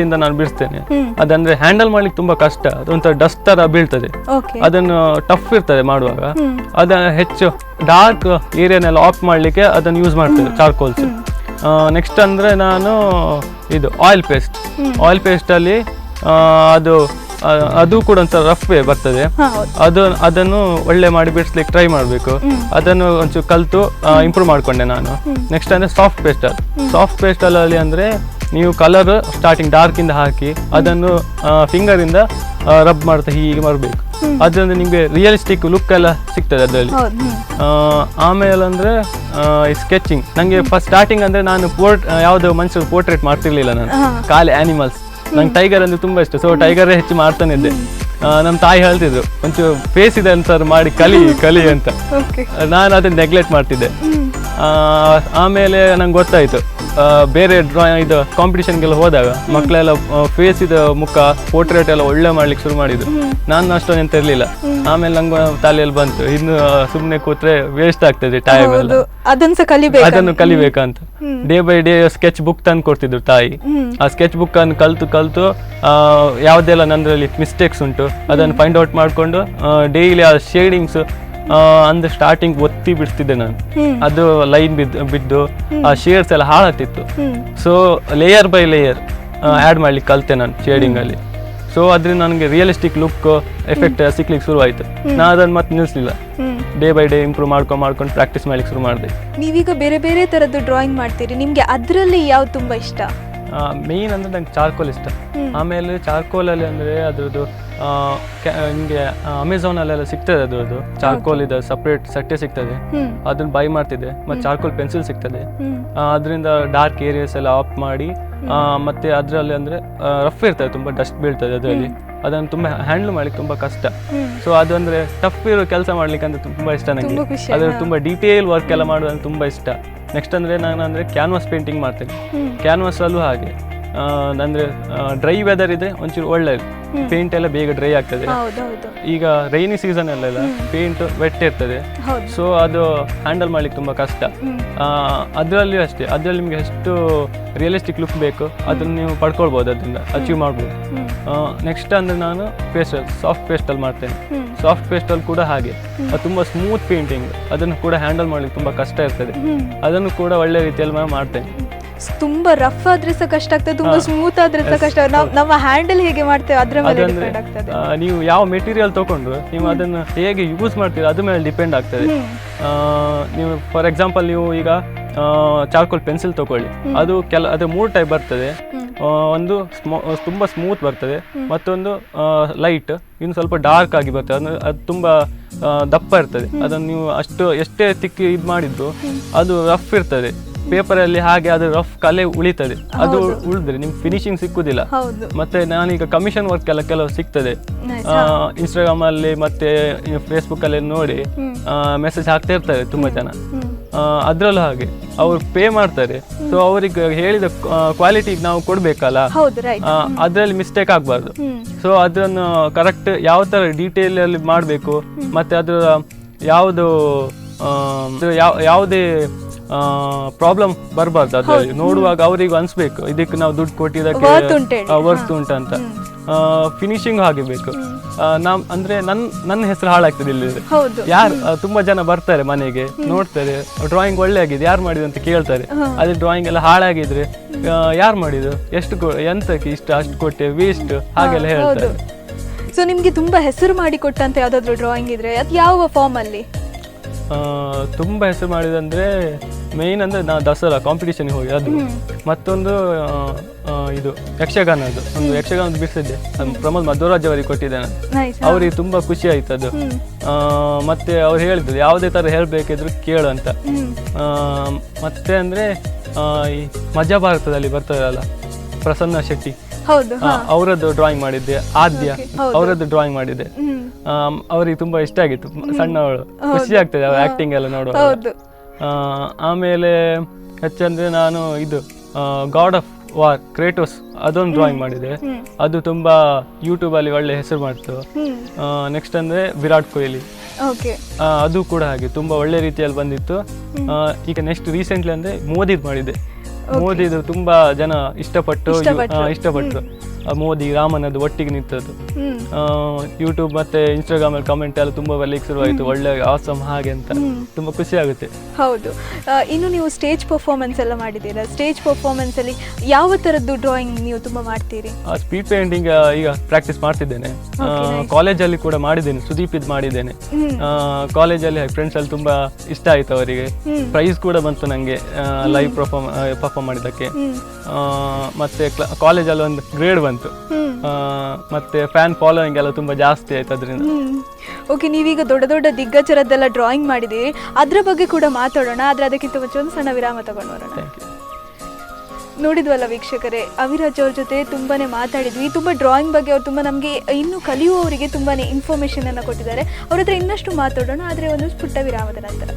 ಇಂದ ನಾನು ಬಿಡಿಸ್ತೇನೆ. ಅದಂದ್ರೆ ಹ್ಯಾಂಡಲ್ ಮಾಡ್ಲಿಕ್ಕೆ ತುಂಬಾ ಕಷ್ಟ, ಅದೊಂಥರ ಡಸ್ಟ್ ತರ ಬೀಳ್ತದೆ, ಅದನ್ನು ಟಫ್ ಇರ್ತದೆ ಮಾಡುವಾಗ. ಅದನ್ನ ಹೆಚ್ಚು ಡಾರ್ಕ್ ಏರಿಯಾನೆಲ್ಲ ಆಫ್ ಮಾಡ್ಲಿಕ್ಕೆ ಅದನ್ನು ಯೂಸ್ ಮಾಡ್ತೇವೆ ಚಾರ್ಕೋಲ್ಸ್. ನೆಕ್ಸ್ಟ್ ಅಂದ್ರೆ ನಾನು ಇದು ಆಯಿಲ್ ಪೇಸ್ಟ್ ಅಲ್ಲಿ ಅದು ಕೂಡ ಒಂಥರ ರಫ್ ವೇ ಬರ್ತದೆ, ಅದನ್ನು ಒಳ್ಳೆ ಮಾಡಿ ಬಿಡಿಸ್ಲಿಕ್ಕೆ ಟ್ರೈ ಮಾಡಬೇಕು. ಅದನ್ನು ಒಂಚೂರು ಕಲ್ತು ಇಂಪ್ರೂವ್ ಮಾಡ್ಕೊಂಡೆ ನಾನು. ನೆಕ್ಸ್ಟ್ ಅಂದ್ರೆ ಸಾಫ್ಟ್ ಪೇಸ್ಟಲ್ಲಿ ಅಂದ್ರೆ ನೀವು ಕಲರ್ ಸ್ಟಾರ್ಟಿಂಗ್ ಡಾರ್ಕ್ ಇಂದ ಹಾಕಿ ಅದನ್ನು ಫಿಂಗರ್ ಇಂದ ರಬ್ ಮಾಡ್ತಾ ಹೀಗೆ ಮಾಡಬೇಕು, ಅದರಿಂದ ನಿಮ್ಗೆ ರಿಯಲಿಸ್ಟಿಕ್ ಲುಕ್ ಎಲ್ಲ ಸಿಗ್ತದೆ ಅದರಲ್ಲಿ. ಆಮೇಲೆ ಅಂದ್ರೆ ಸ್ಕೆಚಿಂಗ್, ನಂಗೆ ಫಸ್ಟ್ ಸ್ಟಾರ್ಟಿಂಗ್ ಅಂದ್ರೆ ನಾನು ಯಾವ್ದು ಮನುಷ್ಯರು ಪೋರ್ಟ್ರೇಟ್ ಮಾಡ್ತಿರ್ಲಿಲ್ಲ ನಾನು, ಖಾಲಿ ಆನಿಮಲ್ಸ್. ನಂಗೆ ಟೈಗರ್ ಅಂದ್ರೆ ತುಂಬಾ ಇಷ್ಟ, ಸೊ ಟೈಗರೇ ಹೆಚ್ಚು ಮಾಡ್ತಾನೆ ಇದ್ದೆ. ನಮ್ಮ ತಾಯಿ ಹೇಳ್ತಿದ್ರು ಒಂಚೂರು ಫೇಸ್ ಇದೆ ಅಂತ ಮಾಡಿ ಕಲಿ ಅಂತ, ನಾನು ಅದನ್ನ ನೆಗ್ಲೆಕ್ಟ್ ಮಾಡ್ತಿದ್ದೆ. ಆಮೇಲೆ ನಂಗೆ ಗೊತ್ತಾಯ್ತು, ಬೇರೆ ಇದು ಕಾಂಪಿಟೇಷನ್ಗೆಲ್ಲ ಹೋದಾಗ ಮಕ್ಕಳೆಲ್ಲ ಫೇಸ್ ಇದ ಮುಖ ಪೋರ್ಟ್ರೇಟ್ ಎಲ್ಲ ಒಳ್ಳೆ ಮಾಡ್ಲಿಕ್ಕೆ ಶುರು ಮಾಡಿದ್ರು, ನಾನು ಅಷ್ಟೊಂದು ಎಂತ ಇರ್ಲಿಲ್ಲ. ಆಮೇಲೆ ನಂಗೆ ತಲೆಯಲ್ಲಿ ಬಂತು, ಇನ್ನು ಸುಮ್ಮನೆ ಕೂತ್ರೆ ವೇಸ್ಟ್ ಆಗ್ತದೆ ಟೈಮ್ ಎಲ್ಲ, ಅದನ್ನು ಕಲಿಬೇಕಂತ. Day by day sketch book ತಂದು ಕೊಡ್ತಿದ್ರು ತಾಯಿ. ಆ ಸ್ಕೆಚ್ ಬುಕ್ ಅನ್ನು ಕಲ್ತು ಯಾವ್ದೆಲ್ಲ ನಂದ್ರಲ್ಲಿ ಮಿಸ್ಟೇಕ್ಸ್ ಉಂಟು ಅದನ್ನು ಫೈಂಡ್ ಔಟ್ ಮಾಡ್ಕೊಂಡು ಡೈಲಿ ಆ ಶೇಡಿಂಗ್ಸ್ ಅಂದ್ರೆ ಸ್ಟಾರ್ಟಿಂಗ್ ಒತ್ತಿ ಬಿಡ್ತಿದ್ದೆ ನಾನು, ಅದು ಲೈನ್ ಬಿದ್ದು ಆ ಶೇಡ್ಸ್ ಎಲ್ಲ ಹಾಳಾಗ್ತಿತ್ತು. So layer by layer add ಮಾಡ್ಲಿಕ್ಕೆ ಕಲಿತೆ ನಾನು ಶೇಡಿಂಗ್ ಅಲ್ಲಿ. ಸೊ ಅದ್ರಿಂದ ನನಗೆ ರಿಯಲಿಸ್ಟಿಕ್ ಲುಕ್ ಎಫೆಕ್ಟ್ ಸಿಕ್ಲಿಕ್ಕೆ ಶುರು ಆಯ್ತು. ನಾನು ಅದನ್ನು ಮತ್ತೆ ನಿಲ್ಲಿಸಲಿಲ್ಲ, ಡೇ ಬೈ ಡೇ ಇಂಪ್ರೂವ್ ಮಾಡ್ಕೊಂಡು ಪ್ರಾಕ್ಟೀಸ್ ಮಾಡ್ಲಿಕ್ಕೆ ಶುರು ಮಾಡಿದೆ. ನೀವೀಗ ಬೇರೆ ಬೇರೆ ತರದ್ದು ಡ್ರಾಯಿಂಗ್ ಮಾಡ್ತೀರಿ, ನಿಮ್ಗೆ ಅದರಲ್ಲಿ ಯಾವ್ದು ತುಂಬಾ ಇಷ್ಟ? ಮೇಯ್ನ್ ಅಂದರೆ ನಂಗೆ ಚಾರ್ಕೋಲ್ ಇಷ್ಟ. ಆಮೇಲೆ ಚಾರ್ಕೋಲಲ್ಲಿ ಅಂದರೆ ಅದ್ರದ್ದು ನಿಮಗೆ ಅಮೆಝಾನಲ್ಲೆಲ್ಲ ಸಿಗ್ತದೆ ಅದ್ರದ್ದು ಚಾರ್ಕೋಲ್ ಇದೆ, ಸಪ್ರೇಟ್ ಸಟ್ಟೆ ಸಿಗ್ತದೆ, ಅದನ್ನ ಬೈ ಮಾಡ್ತಿದ್ದೆ. ಮತ್ತು ಚಾರ್ಕೋಲ್ ಪೆನ್ಸಿಲ್ ಸಿಗ್ತದೆ, ಅದರಿಂದ ಡಾರ್ಕ್ ಏರಿಯಾಸ್ ಎಲ್ಲ ಆಫ್ ಮಾಡಿ ಮತ್ತೆ ಅದರಲ್ಲಿ ಅಂದರೆ ರಫ್ ಇರ್ತದೆ, ತುಂಬ ಡಸ್ಟ್ ಬೀಳ್ತದೆ ಅದರಲ್ಲಿ, ಅದನ್ನು ತುಂಬ ಹ್ಯಾಂಡಲ್ ಮಾಡ್ಲಿಕ್ಕೆ ತುಂಬ ಕಷ್ಟ. ಸೊ ಅದು ಅಂದರೆ ಟಫ್ ಇರೋ ಕೆಲಸ ಮಾಡ್ಲಿಕ್ಕೆ ಅಂದ್ರೆ ತುಂಬ ಇಷ್ಟ ನನಗೆ. ಅದ್ರ ತುಂಬ ಡೀಟೇಲ್ ವರ್ಕ್ ಎಲ್ಲ ಮಾಡೋದಂದ್ರೆ ತುಂಬ ಇಷ್ಟ. ನೆಕ್ಸ್ಟ್ ಅಂದರೆ ನಾನು ಅಂದರೆ ಕ್ಯಾನ್ವಾಸ್ ಪೇಂಟಿಂಗ್ ಮಾಡ್ತೇನೆ. ಕ್ಯಾನ್ವಾಸಲ್ಲೂ ಹಾಗೆ ಅಂದರೆ ಡ್ರೈ ವೆದರ್ ಇದ್ರೆ ಒಂಚೂರು ಒಳ್ಳೆಯದು, ಪೇಂಟ್ ಎಲ್ಲ ಬೇಗ ಡ್ರೈ ಆಗ್ತದೆ. ಈಗ ರೈನಿ ಸೀಸನ್ ಅಲ್ಲೆಲ್ಲ ಪೇಂಟ್ ವೆಟ್ ಇರ್ತದೆ, ಸೊ ಅದು ಹ್ಯಾಂಡಲ್ ಮಾಡ್ಲಿಕ್ಕೆ ತುಂಬ ಕಷ್ಟ. ಅದರಲ್ಲಿಯೂ ಅಷ್ಟೇ, ಅದರಲ್ಲಿ ನಿಮಗೆ ಎಷ್ಟು ರಿಯಲಿಸ್ಟಿಕ್ ಲುಕ್ ಬೇಕು ಅದನ್ನು ನೀವು ಪಡ್ಕೊಳ್ಬೋದು, ಅದರಿಂದ ಅಚೀವ್ ಮಾಡ್ಬೋದು. ನೆಕ್ಸ್ಟ್ ಅಂದರೆ ನಾನು ಪೇಸ್ಟಲ್, ಸಾಫ್ಟ್ ಪೇಸ್ಟಲ್ ಮಾಡ್ತೇನೆ. ಸಾಫ್ಟ್ ಪೇಸ್ಟಲ್ ಕೂಡ ಹಾಗೆ, ಅದು ತುಂಬ ಸ್ಮೂತ್ ಪೇಂಟಿಂಗ್, ಅದನ್ನು ಕೂಡ ಹ್ಯಾಂಡಲ್ ಮಾಡ್ಲಿಕ್ಕೆ ತುಂಬ ಕಷ್ಟ ಇರ್ತದೆ, ಅದನ್ನು ಕೂಡ ಒಳ್ಳೆ ರೀತಿಯಲ್ಲಿ ನಾನು ಮಾಡ್ತೇನೆ. ತುಂಬಾ ರಫ್ ಆದ್ರೆ ಸಹ ಕಷ್ಟ ಆಗ್ತದೆ, ತುಂಬಾ ಸ್ಮೂತ್ ಆದ್ರೆ ಸಹ ಕಷ್ಟ. ನಮ್ಮ ಹ್ಯಾಂಡಲ್ ಹೇಗೆ ಮಾಡ್ತೇವೆ ಅದ್ರ ಮೇಲೆ ಡಿಪೆಂಡ್ ಆಗ್ತದೆ. ನೀವು ಯಾವ ಮೆಟೀರಿಯಲ್ ತಗೊಂಡು ನೀವು ಅದನ್ನು ಹೇಗೆ ಯೂಸ್ ಮಾಡ್ತೀರಾ ಅದ್ರ ಮೇಲೆ ಡಿಪೆಂಡ್ ಆಗ್ತದೆ. ನೀವು ಫಾರ್ ಎಕ್ಸಾಂಪಲ್ ನೀವು ಈಗ ಚಾರ್ಕೋಲ್ ಪೆನ್ಸಿಲ್ ತಗೊಳ್ಳಿ, ಅದು ಅದು 3 ಟೈಪ್ ಬರ್ತದೆ. ಒಂದು ತುಂಬ ಸ್ಮೂತ್ ಬರ್ತದೆ, ಮತ್ತೊಂದು ಲೈಟ್, ಇನ್ನು ಸ್ವಲ್ಪ ಡಾರ್ಕ್ ಆಗಿ ಬರ್ತದೆ. ಅಂದರೆ ಅದು ತುಂಬ ದಪ್ಪ ಇರ್ತದೆ, ಅದನ್ನು ನೀವು ಎಷ್ಟೇ ತಿಕ್ಕಿ ಇದು ಮಾಡಿದ್ರು ಅದು ರಫ್ ಇರ್ತದೆ ಪೇಪರಲ್ಲಿ, ಹಾಗೆ ಅದು ರಫ್ ಕಲೆ ಉಳಿತದೆ. ಅದು ಉಳಿದ್ರೆ ನಿಮ್ಗೆ ಫಿನಿಶಿಂಗ್ ಸಿಕ್ಕುದಿಲ್ಲ. ಮತ್ತೆ ನಾನೀಗ ಕಮಿಷನ್ ವರ್ಕ್ ಎಲ್ಲ ಕೆಲವು ಸಿಗ್ತದೆ ಇನ್ಸ್ಟಾಗ್ರಾಮ್ ಅಲ್ಲಿ ಮತ್ತೆ ಫೇಸ್ಬುಕ್ ಅಲ್ಲಿ ನೋಡಿ ಮೆಸೇಜ್ ಹಾಕ್ತಾ ಇರ್ತಾರೆ ತುಂಬಾ ಜನ. ಅದ್ರಲ್ಲೂ ಹಾಗೆ ಅವ್ರು ಪೇ ಮಾಡ್ತಾರೆ, ಸೊ ಅವ್ರಿಗೆ ಹೇಳಿದ ಕ್ವಾಲಿಟಿಗೆ ನಾವು ಕೊಡ್ಬೇಕಲ್ಲ, ಅದ್ರಲ್ಲಿ ಮಿಸ್ಟೇಕ್ ಆಗ್ಬಾರ್ದು. ಸೊ ಅದನ್ನು ಕರೆಕ್ಟ್ ಯಾವ ತರ ಡೀಟೇಲ್ ಅಲ್ಲಿ ಮಾಡಬೇಕು, ಮತ್ತೆ ಅದ್ರ ಯಾವುದೇ ಪ್ರಾಬ್ಲಮ್ ಬರಬಾರ್ದು. ಅದ್ರಲ್ಲಿ ನೋಡುವಾಗ ಅವರಿಗೂ ಅನ್ಸ್ಬೇಕು ಇದಕ್ಕೆ ನಾವು ದುಡ್ಡು ಕೊಟ್ಟಿದ್ದಕ್ಕೆ ವರ್ತ್ ಉಂಟಂತ. ಫಿನಿಶಿಂಗ್ ಆಗಿರ್ಬೇಕು. ಅಂದ್ರೆ ನನ್ನ ಹೆಸರು ಹಾಳಾಗ್ತದೆ ಇಲ್ಲಿ. ಯಾರು ತುಂಬಾ ಜನ ಬರ್ತಾರೆ ಮನೆಗೆ, ನೋಡ್ತಾರೆ ಡ್ರಾಯಿಂಗ್ ಒಳ್ಳೆ ಆಗಿದೆ, ಯಾರು ಮಾಡಿದ್ರು ಅಂತ ಕೇಳ್ತಾರೆ. ಅದೇ ಡ್ರಾಯಿಂಗ್ ಎಲ್ಲ ಹಾಳಾಗಿದ್ರೆ ಯಾರು ಮಾಡಿದ್ರು, ಎಂತಕ್ಕೆ ಅಷ್ಟು ಕೊಟ್ಟೆ, ವೇಸ್ಟ್ ಹಾಗೆಲ್ಲ ಹೇಳ್ತಾರೆ. ಸೊ ನಿಮ್ಗೆ ತುಂಬಾ ಹೆಸರು ಮಾಡಿ ಕೊಟ್ಟಂತ ಯಾವ್ದಾದ್ರು ಡ್ರಾಯಿಂಗ್ ಇದ್ರೆ ಅದು ಯಾವ ಫಾರ್ಮ್ ಅಲ್ಲಿ? ತುಂಬ ಹೆಸರು ಮಾಡಿದಂದರೆ ಮೇಯ್ನ್ ಅಂದರೆ ನಾನು ದಸರಾ ಕಾಂಪಿಟೇಷನ್ಗೆ ಹೋಗಿ ಅದು, ಮತ್ತೊಂದು ಇದು ಯಕ್ಷಗಾನದ್ದು ಒಂದು ಯಕ್ಷಗಾನದ ಬಿಡಿಸಿದ್ದೆ, ಪ್ರಮೋದ್ ಮಧ್ವರಾಜ್ ಅವರಿಗೆ ಕೊಟ್ಟಿದ್ದೆ ನಾನು. ಅವ್ರಿಗೆ ತುಂಬ ಖುಷಿ ಆಯ್ತು ಅದು. ಮತ್ತೆ ಅವ್ರು ಹೇಳಿದ್ರು ಯಾವುದೇ ಥರ ಹೇಳಬೇಕಿದ್ರು ಕೇಳು ಅಂತ. ಮತ್ತೆ ಅಂದರೆ ಈ ಮಜಾ ಭಾರತದಲ್ಲಿ ಬರ್ತಾರಲ್ಲ ಪ್ರಸನ್ನ ಶೆಟ್ಟಿ, ಅವರದ್ದು ಡ್ರಾಯಿಂಗ್ ಮಾಡಿದ್ದೆ. ಆದ್ಯ ಅವರದ್ದು ಡ್ರಾಯಿಂಗ್ ಮಾಡಿದ್ದೆ. ಅವ್ರಿಗೆ ತುಂಬಾ ಇಷ್ಟ ಆಗಿತ್ತು, ಸಣ್ಣವಳು, ಖುಷಿ ಆಗ್ತದೆ ಅವ್ರ ಆಕ್ಟಿಂಗ್ ಎಲ್ಲ ನೋಡುವಾಗ. ಆಮೇಲೆ ಹೆಚ್ಚಂದ್ರೆ ನಾನು ಇದು ಗಾಡ್ ಆಫ್ ವಾರ್ ಕ್ರೇಟೋಸ್ ಅದೊಂದು ಡ್ರಾಯಿಂಗ್ ಮಾಡಿದೆ, ಅದು ತುಂಬಾ ಯೂಟ್ಯೂಬ್ ಅಲ್ಲಿ ಒಳ್ಳೆ ಹೆಸರು ಮಾಡ್ತು. ನೆಕ್ಸ್ಟ್ ಅಂದ್ರೆ ವಿರಾಟ್ ಕೊಹ್ಲಿ, ಅದು ಕೂಡ ಹಾಗೆ ತುಂಬಾ ಒಳ್ಳೆ ರೀತಿಯಲ್ಲಿ ಬಂದಿತ್ತು. ಈಗ ನೆಕ್ಸ್ಟ್ ರೀಸೆಂಟ್ಲಿ ಅಂದ್ರೆ ಮೋದಿದ್ ಮಾಡಿದೆ. ಮೋದಿದು ತುಂಬಾ ಜನ ಇಷ್ಟಪಟ್ಟರು. ಮೋದಿ ರಾಮನದು ಒಟ್ಟಿಗೆ ನಿಂತದ್ದು ಯೂಟ್ಯೂಬ್ ಮತ್ತೆ ಇನ್ಸ್ಟಾಗ್ರಾಮ್ ಅಲ್ಲಿ ಕಮೆಂಟ್ ಎಲ್ಲ ತುಂಬಾ ಬರ್ಲಿಕ್ಕೆ ಶುರುವಾಯಿತು, ಒಳ್ಳೆ ಆಸಮ್ ಹಾಗೆ ಅಂತ. ತುಂಬಾ ಖುಷಿ ಆಗುತ್ತೆ. ಹೌದು. ಇನ್ನು ನೀವು ಸ್ಟೇಜ್ ಪರ್ಫಾರ್ಮೆನ್ಸ್ ಎಲ್ಲ ಮಾಡಿದ್ದೀರಾ. ಸ್ಟೇಜ್ ಪರ್ಫಾರ್ಮೆನ್ಸ್ ಅಲ್ಲಿ ಯಾವ ತರದ್ದು ಡ್ರಾಯಿಂಗ್ ನೀವು ತುಂಬಾ ಮಾಡ್ತೀರಿ? ಸ್ಪೀಡ್ ಪೇಂಟಿಂಗ್ ಈಗ ಪ್ರಾಕ್ಟೀಸ್ ಮಾಡ್ತಿದ್ದೇನೆ. ಕಾಲೇಜಲ್ಲಿ ಕೂಡ ಮಾಡಿದ್ದೇನೆ, ಸುದೀಪ್ ಇದ್ ಮಾಡಿದ್ದೇನೆ. ಕಾಲೇಜಲ್ಲಿ ಫ್ರೆಂಡ್ಸ್ ಅಲ್ಲಿ ತುಂಬಾ ಇಷ್ಟ ಆಯ್ತು ಅವರಿಗೆ. ಪ್ರೈಸ್ ಕೂಡ ಬಂತು ನಂಗೆ ಲೈವ್ ಪರ್ಫಾರ್ಮ್ ಮಾಡಿದ್ದಕ್ಕೆ. ಮತ್ತೆ ಕಾಲೇಜಲ್ಲಿ ಒಂದು ಗ್ರೇಡ್ ಬಂತು. ಮತ್ತೆ ಫ್ಯಾನ್ ಫಾಲೋಯಿಂಗ್ ಎಲ್ಲ ತುಂಬಾ ಜಾಸ್ತಿ ಆಯ್ತು ಅದರಿಂದ. ಓಕೆ, ನೀವೀಗ ದೊಡ್ಡ ದೊಡ್ಡ ದಿಗ್ಗಜರದ್ದೆಲ್ಲ ಡ್ರಾಯಿಂಗ್ ಮಾಡಿದ್ದೀರಿ, ಅದ್ರ ಬಗ್ಗೆ ಕೂಡ ಮಾತಾಡೋಣ. ಆದ್ರೆ ಅದಕ್ಕಿಂತ ಮುಂಚೆ ಒಂದು ಸಣ್ಣ ವಿರಾಮ ತಗೊಂಡು ಬರೋಣ. ನೋಡಿದ್ವಲ್ಲ ವೀಕ್ಷಕರೇ, ಅವಿರಾಜ್ ಅವ್ರ ಜೊತೆ ತುಂಬಾನೇ ಮಾತಾಡಿದ್ವಿ. ತುಂಬಾ ಡ್ರಾಯಿಂಗ್ ಬಗ್ಗೆ ಅವ್ರು ತುಂಬಾ ನಮಗೆ ಇನ್ನು ಕಲಿಯುವವರಿಗೆ ತುಂಬಾನೇ ಇನ್ಫಾರ್ಮೇಶನ್ ಅನ್ನ ಕೊಟ್ಟಿದ್ದಾರೆ. ಅವ್ರ ಹತ್ರ ಇನ್ನಷ್ಟು ಮಾತಾಡೋಣ, ಆದ್ರೆ ಒಂದು ಪುಟ್ಟ ವಿರಾಮದ ನಂತರ.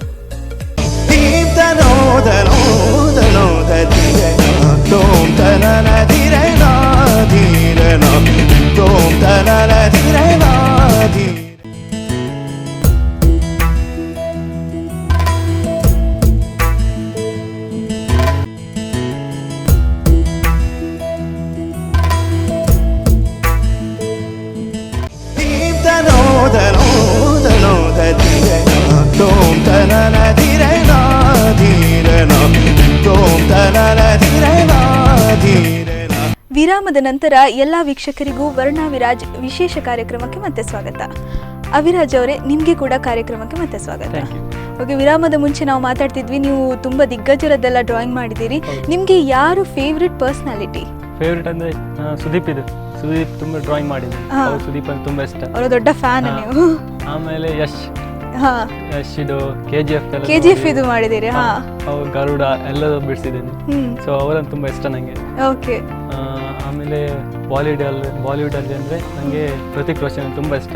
ವಿರಾಮದ ನಂತರ ಎಲ್ಲ ವೀಕ್ಷಕರಿಗೂ ವರ್ಣಾವಿರಾಜ್ ವಿಶೇಷ ಕಾರ್ಯಕ್ರಮಕ್ಕೆ ಮತ್ತೆ ಸ್ವಾಗತ. ಅವಿರಾಜ್ ಅವರೇ, ನಿಮಗೆ ಕೂಡ ಕಾರ್ಯಕ್ರಮಕ್ಕೆ ಮತ್ತೆ ಸ್ವಾಗತ. ಓಕೆ, ವಿರಾಮದ ಮುಂಚೆ ನಾವು ಮಾತಾಡ್ತಿದ್ವಿ, ನೀವು ತುಂಬಾ ದಿಗ್ಗಜರದ್ದೆಲ್ಲ ಡ್ರಾಯಿಂಗ್ ಮಾಡಿದ್ದೀರಿ. ನಿಮಗೆ ಯಾರು ಫೇವ್ರೆಟ್ ಪರ್ಸನಾಲಿಟಿ? ಫೇವ್ರೆಟ್ ಅಂದ್ರೆ ಸುದೀಪ್ ತುಂಬಾ ಡ್ರಾಯಿಂಗ್ ಮಾಡಿದ್ರು. ಸುದೀಪ್ ಅಂದ್ರೆ ತುಂಬಾ ಇಷ್ಟ, ಅವರ ದೊಡ್ಡ ಫ್ಯಾನ್ ನೀವು. ಆಮೇಲೆ ಯಶ್ ಇದು KGF ಇದು ಮಾಡಿದ್ದೀರಿ. ಅವ್ರು ಗರುಡ ಎಲ್ಲ ಬಿಡಿಸಿದ್ದೀನಿ. ಸೊ ಅವರನ್ನು ತುಂಬಾ ಇಷ್ಟ ನಂಗೆ. ಓಕೆ. ಆಮೇಲೆ ಬಾಲಿವುಡ್ ಅಲ್ಲಿ ಅಂದ್ರೆ ನಂಗೆ ಹೃತಿಕ್ ರೋಷನ್ ತುಂಬಾ ಇಷ್ಟ.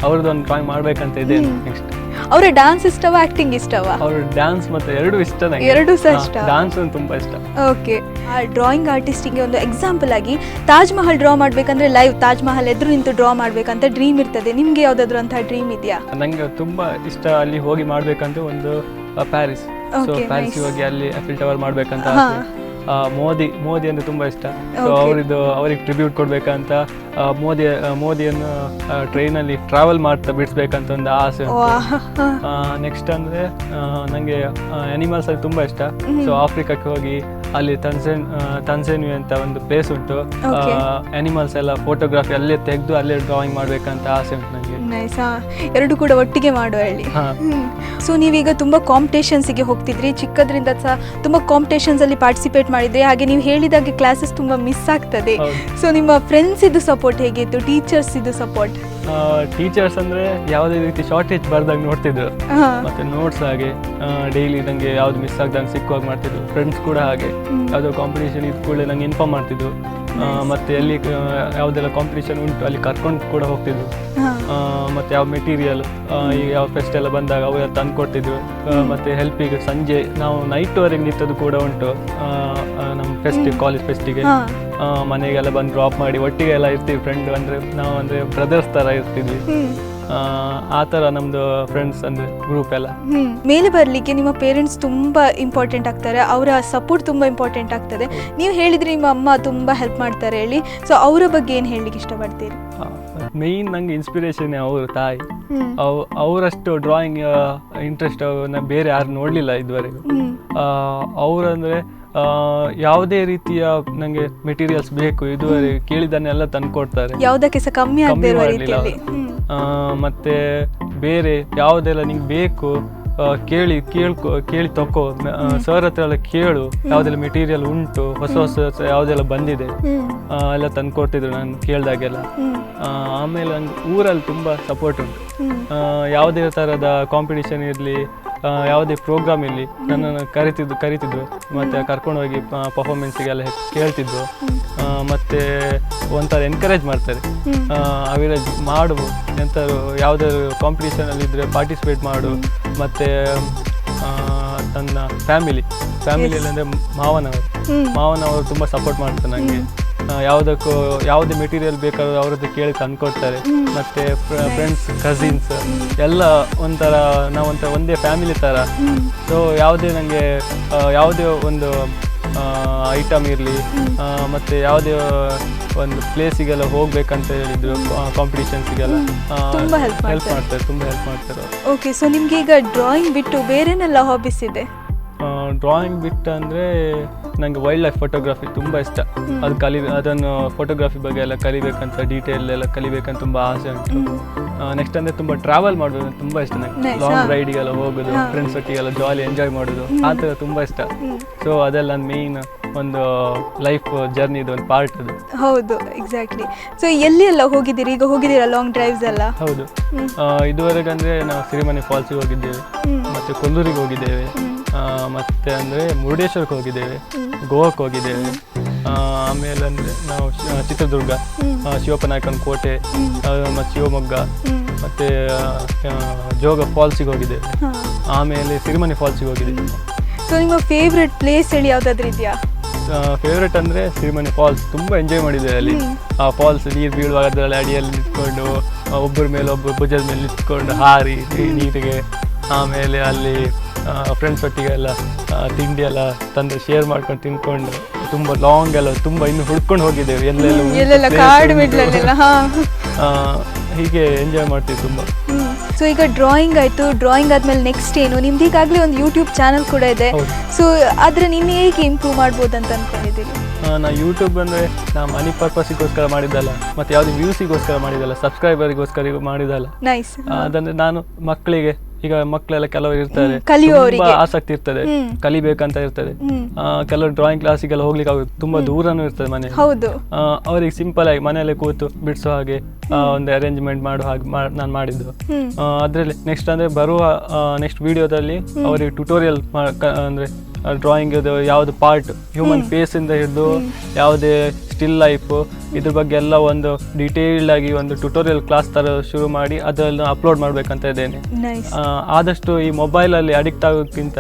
ಅವ್ರದ್ದು ಒಂದು ಡ್ರಾಯಿಂಗ್ ಮಾಡ್ಬೇಕಂತ ಇದೆ ನೆಕ್ಸ್ಟ್. ಅವರ ಡ್ಯಾನ್ಸ್ ಇಷ್ಟವಾ, ಆಕ್ಟಿಂಗ್ ಇಷ್ಟವಾ? ಅವ್ರ ಡ್ಯಾನ್ಸ್ ಮತ್ತೆ ಎರಡು ಇಷ್ಟ ನಂಗೆ. ಎರಡು ಸಹ ಇಷ್ಟ. ಡ್ಯಾನ್ಸ್ ತುಂಬಾ ಇಷ್ಟ. ಓಕೆ. ಆ ಡ್ರಾಯಿಂಗ್ ಆರ್ಟಿಸ್ಟಿಗೆ ಒಂದು ಎಕ್ಸಾಂಪಲ್ ಆಗಿ ತಾಜ್ ಮಹಲ್ ಡ್ರಾ ಮಾಡ್ಬೇಕಂದ್ರೆ ಲೈವ್ ತಾಜ್ ಮಹಲ್ ಎದುರು ನಿಂತು ಡ್ರಾ ಮಾಡ್ಬೇಕಂತ ಡ್ರೀಮ್ ಇರ್ತದೆ. ನಿಮ್ಗೆ ಯಾವ್ದಾದ್ರು ಅಂತ ಡ್ರೀಮ್ ಇದೆಯಾ? ನಂಗೆ ತುಂಬಾ ಇಷ್ಟ ಅಲ್ಲಿ ಹೋಗಿ ಮಾಡ್ಬೇಕಂತ ಒಂದು ಪ್ಯಾರಿಸ್. ಸೊ ಪ್ಯಾರಿಸ್ ಹೋಗಿ ಅಲ್ಲಿ ಐಫೆಲ್ ಟವರ್ ಮಾಡ್ಬೇಕಂತ ಆಸೆ. ಮೋದಿ ಅಂದ್ರೆ ತುಂಬಾ ಇಷ್ಟ. ಸೊ ಅವ್ರಿಗೆ ಟ್ರಿಬ್ಯೂಟ್ ಕೊಡ್ಬೇಕಂತ ಮೋದಿಯನ್ನು ಟ್ರೈನಲ್ಲಿ ಟ್ರಾವೆಲ್ ಮಾಡ್ತಾ ಬಿಡಿಸ್ಬೇಕಂತ ಒಂದು ಆಸೆ ಉಂಟು. ನೆಕ್ಸ್ಟ್ ಅಂದ್ರೆ ನಂಗೆ ಅನಿಮಲ್ಸ್ ಅಲ್ಲಿ ತುಂಬಾ ಇಷ್ಟ. ಸೊ ಆಫ್ರಿಕಾಕ್ಕೆ ಹೋಗಿ ಅಲ್ಲಿ ತನ್ಸೇನ್ವಿ ಅಂತ ಒಂದು ಪ್ಲೇಸ್ ಉಂಟು. ಅನಿಮಲ್ಸ್ ಎಲ್ಲ ಫೋಟೋಗ್ರಫಿ ಅಲ್ಲೇ ತೆಗೆದು ಅಲ್ಲೇ ಡ್ರಾಯಿಂಗ್ ಮಾಡ್ಬೇಕಂತ ಆಸೆ ಉಂಟು ನಂಗೆ. ಎರಡು ಕೂಡ ಒಟ್ಟಿಗೆ ಮಾಡುವ ಹೇಳಿ. ಸೊ ನೀವೀಗ ತುಂಬಾ ಕಾಂಪಿಟೇಷನ್ಸ್ಗೆ ಹೋಗ್ತಿದ್ರಿ, ಚಿಕ್ಕದ್ರಿಂದ ಸಹ ತುಂಬಾ ಕಾಂಪಿಟೇಷನ್ಸ್ ಅಲ್ಲಿ ಪಾರ್ಟಿಸಿಪೇಟ್ ಮಾಡಿದ್ರಿ. ಹಾಗೆ ನೀವು ಹೇಳಿದಾಗೆ ಕ್ಲಾಸಸ್ ತುಂಬಾ ಮಿಸ್ ಆಗ್ತದೆ. ಸೊ ನಿಮ್ಮ ಫ್ರೆಂಡ್ಸ್ ಇದು ಸಪೋರ್ಟ್ ಹೇಗಿತ್ತು, ಟೀಚರ್ಸ್ ಇದು ಸಪೋರ್ಟ್? ಟೀಚರ್ಸ್ ಅಂದ್ರೆ ಯಾವುದೇ ರೀತಿ ಶಾರ್ಟೇಜ್ ಬರ್ದಾಗ ನೋಡ್ತಿದ್ರು, ಮತ್ತೆ ನೋಟ್ಸ್ ಹಾಗೆ ಡೈಲಿ ನಂಗೆ ಯಾವ್ದು ಮಿಸ್ ಆಗ್ದಂಗೆ ಸಿಕ್ಕುವಾಗ ಮಾಡ್ತಿದ್ರು. ಫ್ರೆಂಡ್ಸ್ ಕೂಡ ಹಾಗೆ ಯಾವುದೋ ಕಾಂಪಿಟೇಷನ್ ಇದ್ ಕೂಡಲೇ ನಂಗೆ ಇನ್ಫಾರ್ಮ್ ಮಾಡ್ತಿದ್ರು. ಮತ್ತೆ ಎಲ್ಲಿ ಯಾವುದೆಲ್ಲ ಕಾಂಪಿಟೇಷನ್ ಉಂಟು ಅಲ್ಲಿ ಕರ್ಕೊಂಡು ಕೂಡ ಹೋಗ್ತಿದ್ರು. ಮತ್ತೆ ಯಾವ ಮೆಟೀರಿಯಲ್ ಈಗ ಯಾವ ಫೆಸ್ಟ್ ಎಲ್ಲ ಬಂದಾಗ ಅವೆಲ್ಲ ತಂದು ಕೊಡ್ತಿದ್ರು. ಮತ್ತೆ ಹೆಲ್ಪಿಗೆ ಸಂಜೆ ನಾವು ನೈಟ್ವರೆಗೆ ನಿಂತದ್ದು ಕೂಡ ಉಂಟು. ನಮ್ಮ ಕಾಲೇಜ್ ಫೆಸ್ಟಿಗೆ ಮನೆಗೆಲ್ಲ ಬಂದು ಡ್ರಾಪ್ ಮಾಡಿ ಒಟ್ಟಿಗೆ ಎಲ್ಲ ಇರ್ತೀವಿ. ಫ್ರೆಂಡ್ ಅಂದ್ರೆ ನಾವು ಅಂದ್ರೆ ಬ್ರದರ್ಸ್ ತರ ಇರ್ತಿದ್ವಿ. ಆ ಥರ ನಮ್ದು ಫ್ರೆಂಡ್ಸ್ ಅಂದ್ರೆ ಗ್ರೂಪ್ ಎಲ್ಲ. ಮೇಲೆ ಬರ್ಲಿಕ್ಕೆ ನಿಮ್ಮ ಪೇರೆಂಟ್ಸ್ ತುಂಬಾ ಇಂಪಾರ್ಟೆಂಟ್ ಆಗ್ತಾರೆ, ಅವರ ಸಪೋರ್ಟ್ ತುಂಬಾ ಇಂಪಾರ್ಟೆಂಟ್ ಆಗ್ತದೆ. ನೀವು ಹೇಳಿದ್ರಿ ನಿಮ್ಮ ಅಮ್ಮ ತುಂಬಾ ಹೆಲ್ಪ್ ಮಾಡ್ತಾರೆ ಹೇಳಿ. ಸೊ ಅವರ ಬಗ್ಗೆ ಏನು ಹೇಳಲಿಕ್ಕೆ ಇಷ್ಟಪಡ್ತೀರಿ? ಮೇಯ್ನ್ ನಂಗೆ ಇನ್ಸ್ಪಿರೇಷನ್ ಅವ್ರ ತಾಯಿ. ಅವರಷ್ಟು ಡ್ರಾಯಿಂಗ್ ಇಂಟ್ರೆಸ್ಟ್ ಬೇರೆ ಯಾರು ನೋಡ್ಲಿಲ್ಲ ಇದುವರೆಗೂ. ಅವರಂದ್ರೆ ಯಾವುದೇ ರೀತಿಯ ನಂಗೆ ಮೆಟೀರಿಯಲ್ಸ್ ಬೇಕು ಇದುವರೆಗೆ ಕೇಳಿದನ್ನೆಲ್ಲ ತಂದ್ಕೊಡ್ತಾರೆ. ಯಾವುದಕ್ಕೆ ಸಹ ಕಮ್ಮಿ ಮಾಡಲಿಲ್ಲ. ಮತ್ತೆ ಬೇರೆ ಯಾವುದೆಲ್ಲ ನಿಂಗೆ ಬೇಕು ಕೇಳಿ ತಕೋ, ಸರ್ ಹತ್ರ ಎಲ್ಲ ಕೇಳು, ಯಾವ್ದೆಲ್ಲ ಮೆಟೀರಿಯಲ್ ಉಂಟು, ಹೊಸ ಯಾವ್ದೆಲ್ಲ ಬಂದಿದೆ ಎಲ್ಲ ತಂದ್ಕೊಡ್ತಿದ್ರು ನಾನು ಕೇಳ್ದಾಗೆಲ್ಲ. ಆಮೇಲೆ ನಂಗೆ ಊರಲ್ಲಿ ತುಂಬಾ ಸಪೋರ್ಟ್ ಉಂಟು. ಯಾವುದೇ ತರದ ಕಾಂಪಿಟಿಷನ್ ಇರಲಿ, ಯಾವುದೇ ಪ್ರೋಗ್ರಾಮ್ ಇರಲಿ ನನ್ನನ್ನು ಕರಿತಿದ್ರು. ಮತ್ತೆ ಕರ್ಕೊಂಡೋಗಿ ಪರ್ಫಾರ್ಮೆನ್ಸಿಗೆಲ್ಲ ಕೇಳ್ತಿದ್ರು. ಮತ್ತೆ ಒಂಥರ ಎನ್ಕರೇಜ್ ಮಾಡ್ತಾರೆ. ಅವಿರಾಜ್ ಮಾಡು, ಎಂಥರು ಯಾವುದಾದ್ರು ಕಾಂಪಿಟೇಷನಲ್ಲಿ ಇದ್ದರೆ ಪಾರ್ಟಿಸಿಪೇಟ್ ಮಾಡು. ಮತ್ತು ನನ್ನ ಫ್ಯಾಮಿಲಿಯಲ್ಲಿ ಅಂದರೆ ಮಾವನವರು ತುಂಬ ಸಪೋರ್ಟ್ ಮಾಡ್ತಾರೆ ನನಗೆ. ಯಾವುದೇ ಮೆಟೀರಿಯಲ್ ಬೇಕಾದ್ರೂ ಅವ್ರದ್ದು ಕೇಳಿ ತಂದ್ಕೊಡ್ತಾರೆ. ಮತ್ತು ಫ್ರೆಂಡ್ಸ್, ಕಸಿನ್ಸ್ ಎಲ್ಲ ನಾವೊಂಥರ ಒಂದೇ ಫ್ಯಾಮಿಲಿ ಥರ. ಸೊ ನನಗೆ ಯಾವುದೇ ಒಂದು ಐಟಮ್ ಇರಲಿ, ಮತ್ತು ಯಾವುದೇ ಒಂದು ಪ್ಲೇಸಿಗೆಲ್ಲ ಹೋಗ್ಬೇಕಂತ ಹೇಳಿದ್ರು, ಕಾಂಪಿಟೇಷನ್ಸಿಗೆಲ್ಲ ಹೆಲ್ಪ್ ಮಾಡ್ತಾರೆ. ಓಕೆ. ಸೊ ನಿಮ್ಗೆ ಈಗ ಡ್ರಾಯಿಂಗ್ ಬಿಟ್ಟು ಬೇರೆನೆಲ್ಲ ಹಾಬೀಸ್ ಇದೆ? ಡ್ರಾಯಿಂಗ್ ಬಿಟ್ಟು ಅಂದರೆ ನನಗೆ ವೈಲ್ಡ್ ಲೈಫ್ ಫೋಟೋಗ್ರಫಿ ತುಂಬ ಇಷ್ಟ. ಅದನ್ನು ಫೋಟೋಗ್ರಫಿ ಬಗ್ಗೆ ಎಲ್ಲ ಕಲಿಬೇಕಂತ, ಡೀಟೇಲ್ ಎಲ್ಲ ಕಲಿಬೇಕಂತ ತುಂಬ ಆಸೆ ಉಂಟು. ನೆಕ್ಸ್ಟ್ ಅಂದರೆ ತುಂಬ ಟ್ರಾವೆಲ್ ಮಾಡೋದು ತುಂಬ ಇಷ್ಟ ನನಗೆ. ಲಾಂಗ್ ರೈಡಿಗೆಲ್ಲ ಹೋಗೋದು, ಫ್ರೆಂಡ್ಸ್ ಒಟ್ಟಿಗೆಲ್ಲ ಜಾಲಿ ಎಂಜಾಯ್ ಮಾಡೋದು, ಆ ಥರ ತುಂಬ ಇಷ್ಟ. ಸೊ ಅದೆಲ್ಲ ಮೇಯ್ನ್ ಒಂದು ಲೈಫ್ ಜರ್ನಿದು ಒಂದು ಪಾರ್ಟ್ ಅದು. ಹೌದು, ಎಕ್ಸಾಕ್ಟ್ಲಿ. ಸೊ ಎಲ್ಲಿ ಎಲ್ಲ ಹೋಗಿದ್ದೀರಿ? ಈಗ ಹೋಗಿದ್ದೀರಾ ಲಾಂಗ್ ಡ್ರೈವ್ಸ್ ಎಲ್ಲ? ಹೌದು. ಇದುವರೆಗೆ ಅಂದರೆ ನಾವು ಸಿರಿಮನೆ ಫಾಲ್ಸಿಗೆ ಹೋಗಿದ್ದೇವೆ, ಮತ್ತು ಕೊಲ್ಲೂರಿಗೆ ಹೋಗಿದ್ದೇವೆ, ಮತ್ತೆ ಅಂದರೆ ಮುರುಡೇಶ್ವರಕ್ಕೆ ಹೋಗಿದ್ದೇವೆ, ಗೋವಾಕ್ಕೆ ಹೋಗಿದ್ದೇವೆ. ಆಮೇಲೆ ಅಂದರೆ ನಾವು ಚಿತ್ರದುರ್ಗ, ಶಿವಪ್ಪನಾಯಕನ ಕೋಟೆ, ಮತ್ತು ಶಿವಮೊಗ್ಗ, ಮತ್ತು ಜೋಗ ಫಾಲ್ಸಿಗೆ ಹೋಗಿದ್ದೇವೆ. ಆಮೇಲೆ ಸಿರಿಮನೆ ಫಾಲ್ಸಿಗೆ ಹೋಗಿದ್ದೇವೆ. ಸೊ ನಿಮ್ಮ ಫೇವ್ರೆಟ್ ಪ್ಲೇಸ್ ಹೇಳಿ ಯಾವುದಾದ್ರೂ ಇದೆಯಾ? ಫೇವ್ರೆಟ್ ಅಂದರೆ ಸಿರಿಮನೆ ಫಾಲ್ಸ್. ತುಂಬ ಎಂಜಾಯ್ ಮಾಡಿದ್ದೇವೆ ಅಲ್ಲಿ. ಆ ಫಾಲ್ಸ್ ನೀರು ಬೀಳುವಾಗ ಅದರಲ್ಲಿ ಅಡಿಯಲ್ಲಿ ನಿಂತ್ಕೊಂಡು ಒಬ್ಬರ ಮೇಲೆ ಒಬ್ಬರು ಭುಜದ ಮೇಲೆ ನಿಂತ್ಕೊಂಡು ಹಾರಿ ನೀರಿಗೆ. ಆಮೇಲೆ ಅಲ್ಲಿ ಫ್ರೆಂಡ್ಸ್ ಒಟ್ಟಿಗೆ ಎಲ್ಲ ತಿಂಡಿ ಎಲ್ಲ ತಂದು ಶೇರ್ ಮಾಡ್ಕೊಂಡು ತಿನ್ಕೊಂಡು ತುಂಬ ಲಾಂಗ್ ಎಲ್ಲ ತುಂಬ ಇನ್ನು ಹುಡ್ಕೊಂಡು ಹೋಗಿದ್ದೇವೆ ಎಲ್ಲೆಲ್ಲ ಹೀಗೆ ಎಂಜಾಯ್ ಮಾಡ್ತೀವಿ ತುಂಬ. ಸೊ ಈಗ ಡ್ರಾಯಿಂಗ್ ಆಯಿತು, ಡ್ರಾಯಿಂಗ್ ಆದಮೇಲೆ ನೆಕ್ಸ್ಟ್ ಏನು? ನಿಮ್ದು ಈಗಾಗಲೇ ಒಂದು ಯೂಟ್ಯೂಬ್ ಚಾನಲ್ ಕೂಡ ಇದೆ. ಸೊ ಆದರೆ ನೀನು ಹೇಗೆ ಇಂಪ್ರೂವ್ ಮಾಡ್ಬೋದು ಅಂತ ಅಂದ್ಕೊಂಡಿದ್ದೀರಿ? ನಾ ಯೂಟ್ಯೂಬ್ ಅಂದರೆ ನಾ ಮನಿ ಪರ್ಪಸ್ಸಿಗೋಸ್ಕರ ಮಾಡಿದ್ದಲ್ಲ, ಮತ್ತು ಯಾವುದೇ ವ್ಯೂಸಿಗೋಸ್ಕರ ಮಾಡಿದ್ದಲ್ಲ, ಸಬ್ಸ್ಕ್ರೈಬರಿಗೋಸ್ಕರ ಮಾಡಿದ್ದಲ್ಲ. ನೈಸ್. ಅದಂದ್ರೆ ನಾನು ಮಕ್ಕಳಿಗೆ, ಈಗ ಮಕ್ಕಳೆಲ್ಲ ಕೆಲವರು ಇರ್ತಾರೆ, ಕಲಿಯುವವರಿಗೆ ತುಂಬಾ ಆಸಕ್ತಿ ಇರ್ತದೆ, ಕಲಿಬೇಕಂತ ಇರ್ತದೆ. ಕೆಲವರು ಡ್ರಾಯಿಂಗ್ ಕ್ಲಾಸಿಗೆಲ್ಲ ಹೋಗ್ಲಿಕ್ಕೆ ಆಗುತ್ತೆ, ತುಂಬಾ ದೂರನೂ ಇರ್ತದೆ ಮನೆ. ಹೌದು. ಅವ್ರಿಗೆ ಸಿಂಪಲ್ ಆಗಿ ಮನೆಯಲ್ಲೇ ಕೂತು ಬಿಡಿಸೋ ಹಾಗೆ ಒಂದು ಅರೇಂಜ್ಮೆಂಟ್ ಮಾಡೋ ಹಾಗೆ ನಾನು ಮಾಡಿದ್ದು. ಅದರಲ್ಲಿ ನೆಕ್ಸ್ಟ್ ಅಂದ್ರೆ ಬರುವ ನೆಕ್ಸ್ಟ್ ವಿಡಿಯೋದಲ್ಲಿ ಅವರಿಗೆ ಟ್ಯುಟೋರಿಯಲ್ ಅಂದ್ರೆ ಡ್ರಾಯಿಂಗ್ ಯಾವ್ದು ಪಾರ್ಟ್, ಹ್ಯೂಮನ್ ಫೇಸ್ ಇಂದ ಹಿಡಿದು ಯಾವುದೇ ಸ್ಟಿಲ್ ಲೈಫ್ ಇದ್ರ ಬಗ್ಗೆ ಎಲ್ಲ ಒಂದು ಡೀಟೇಲ್ಡ್ ಆಗಿ ಒಂದು ಟ್ಯುಟೋರಿಯಲ್ ಕ್ಲಾಸ್ ತರ ಶುರು ಮಾಡಿ ಅದನ್ನು ಅಪ್ಲೋಡ್ ಮಾಡ್ಬೇಕಂತ ಇದ್ದೇನೆ. ಆದಷ್ಟು ಈ ಮೊಬೈಲ್ ಅಲ್ಲಿ ಅಡಿಕ್ಟ್ ಆಗೋಕ್ಕಿಂತ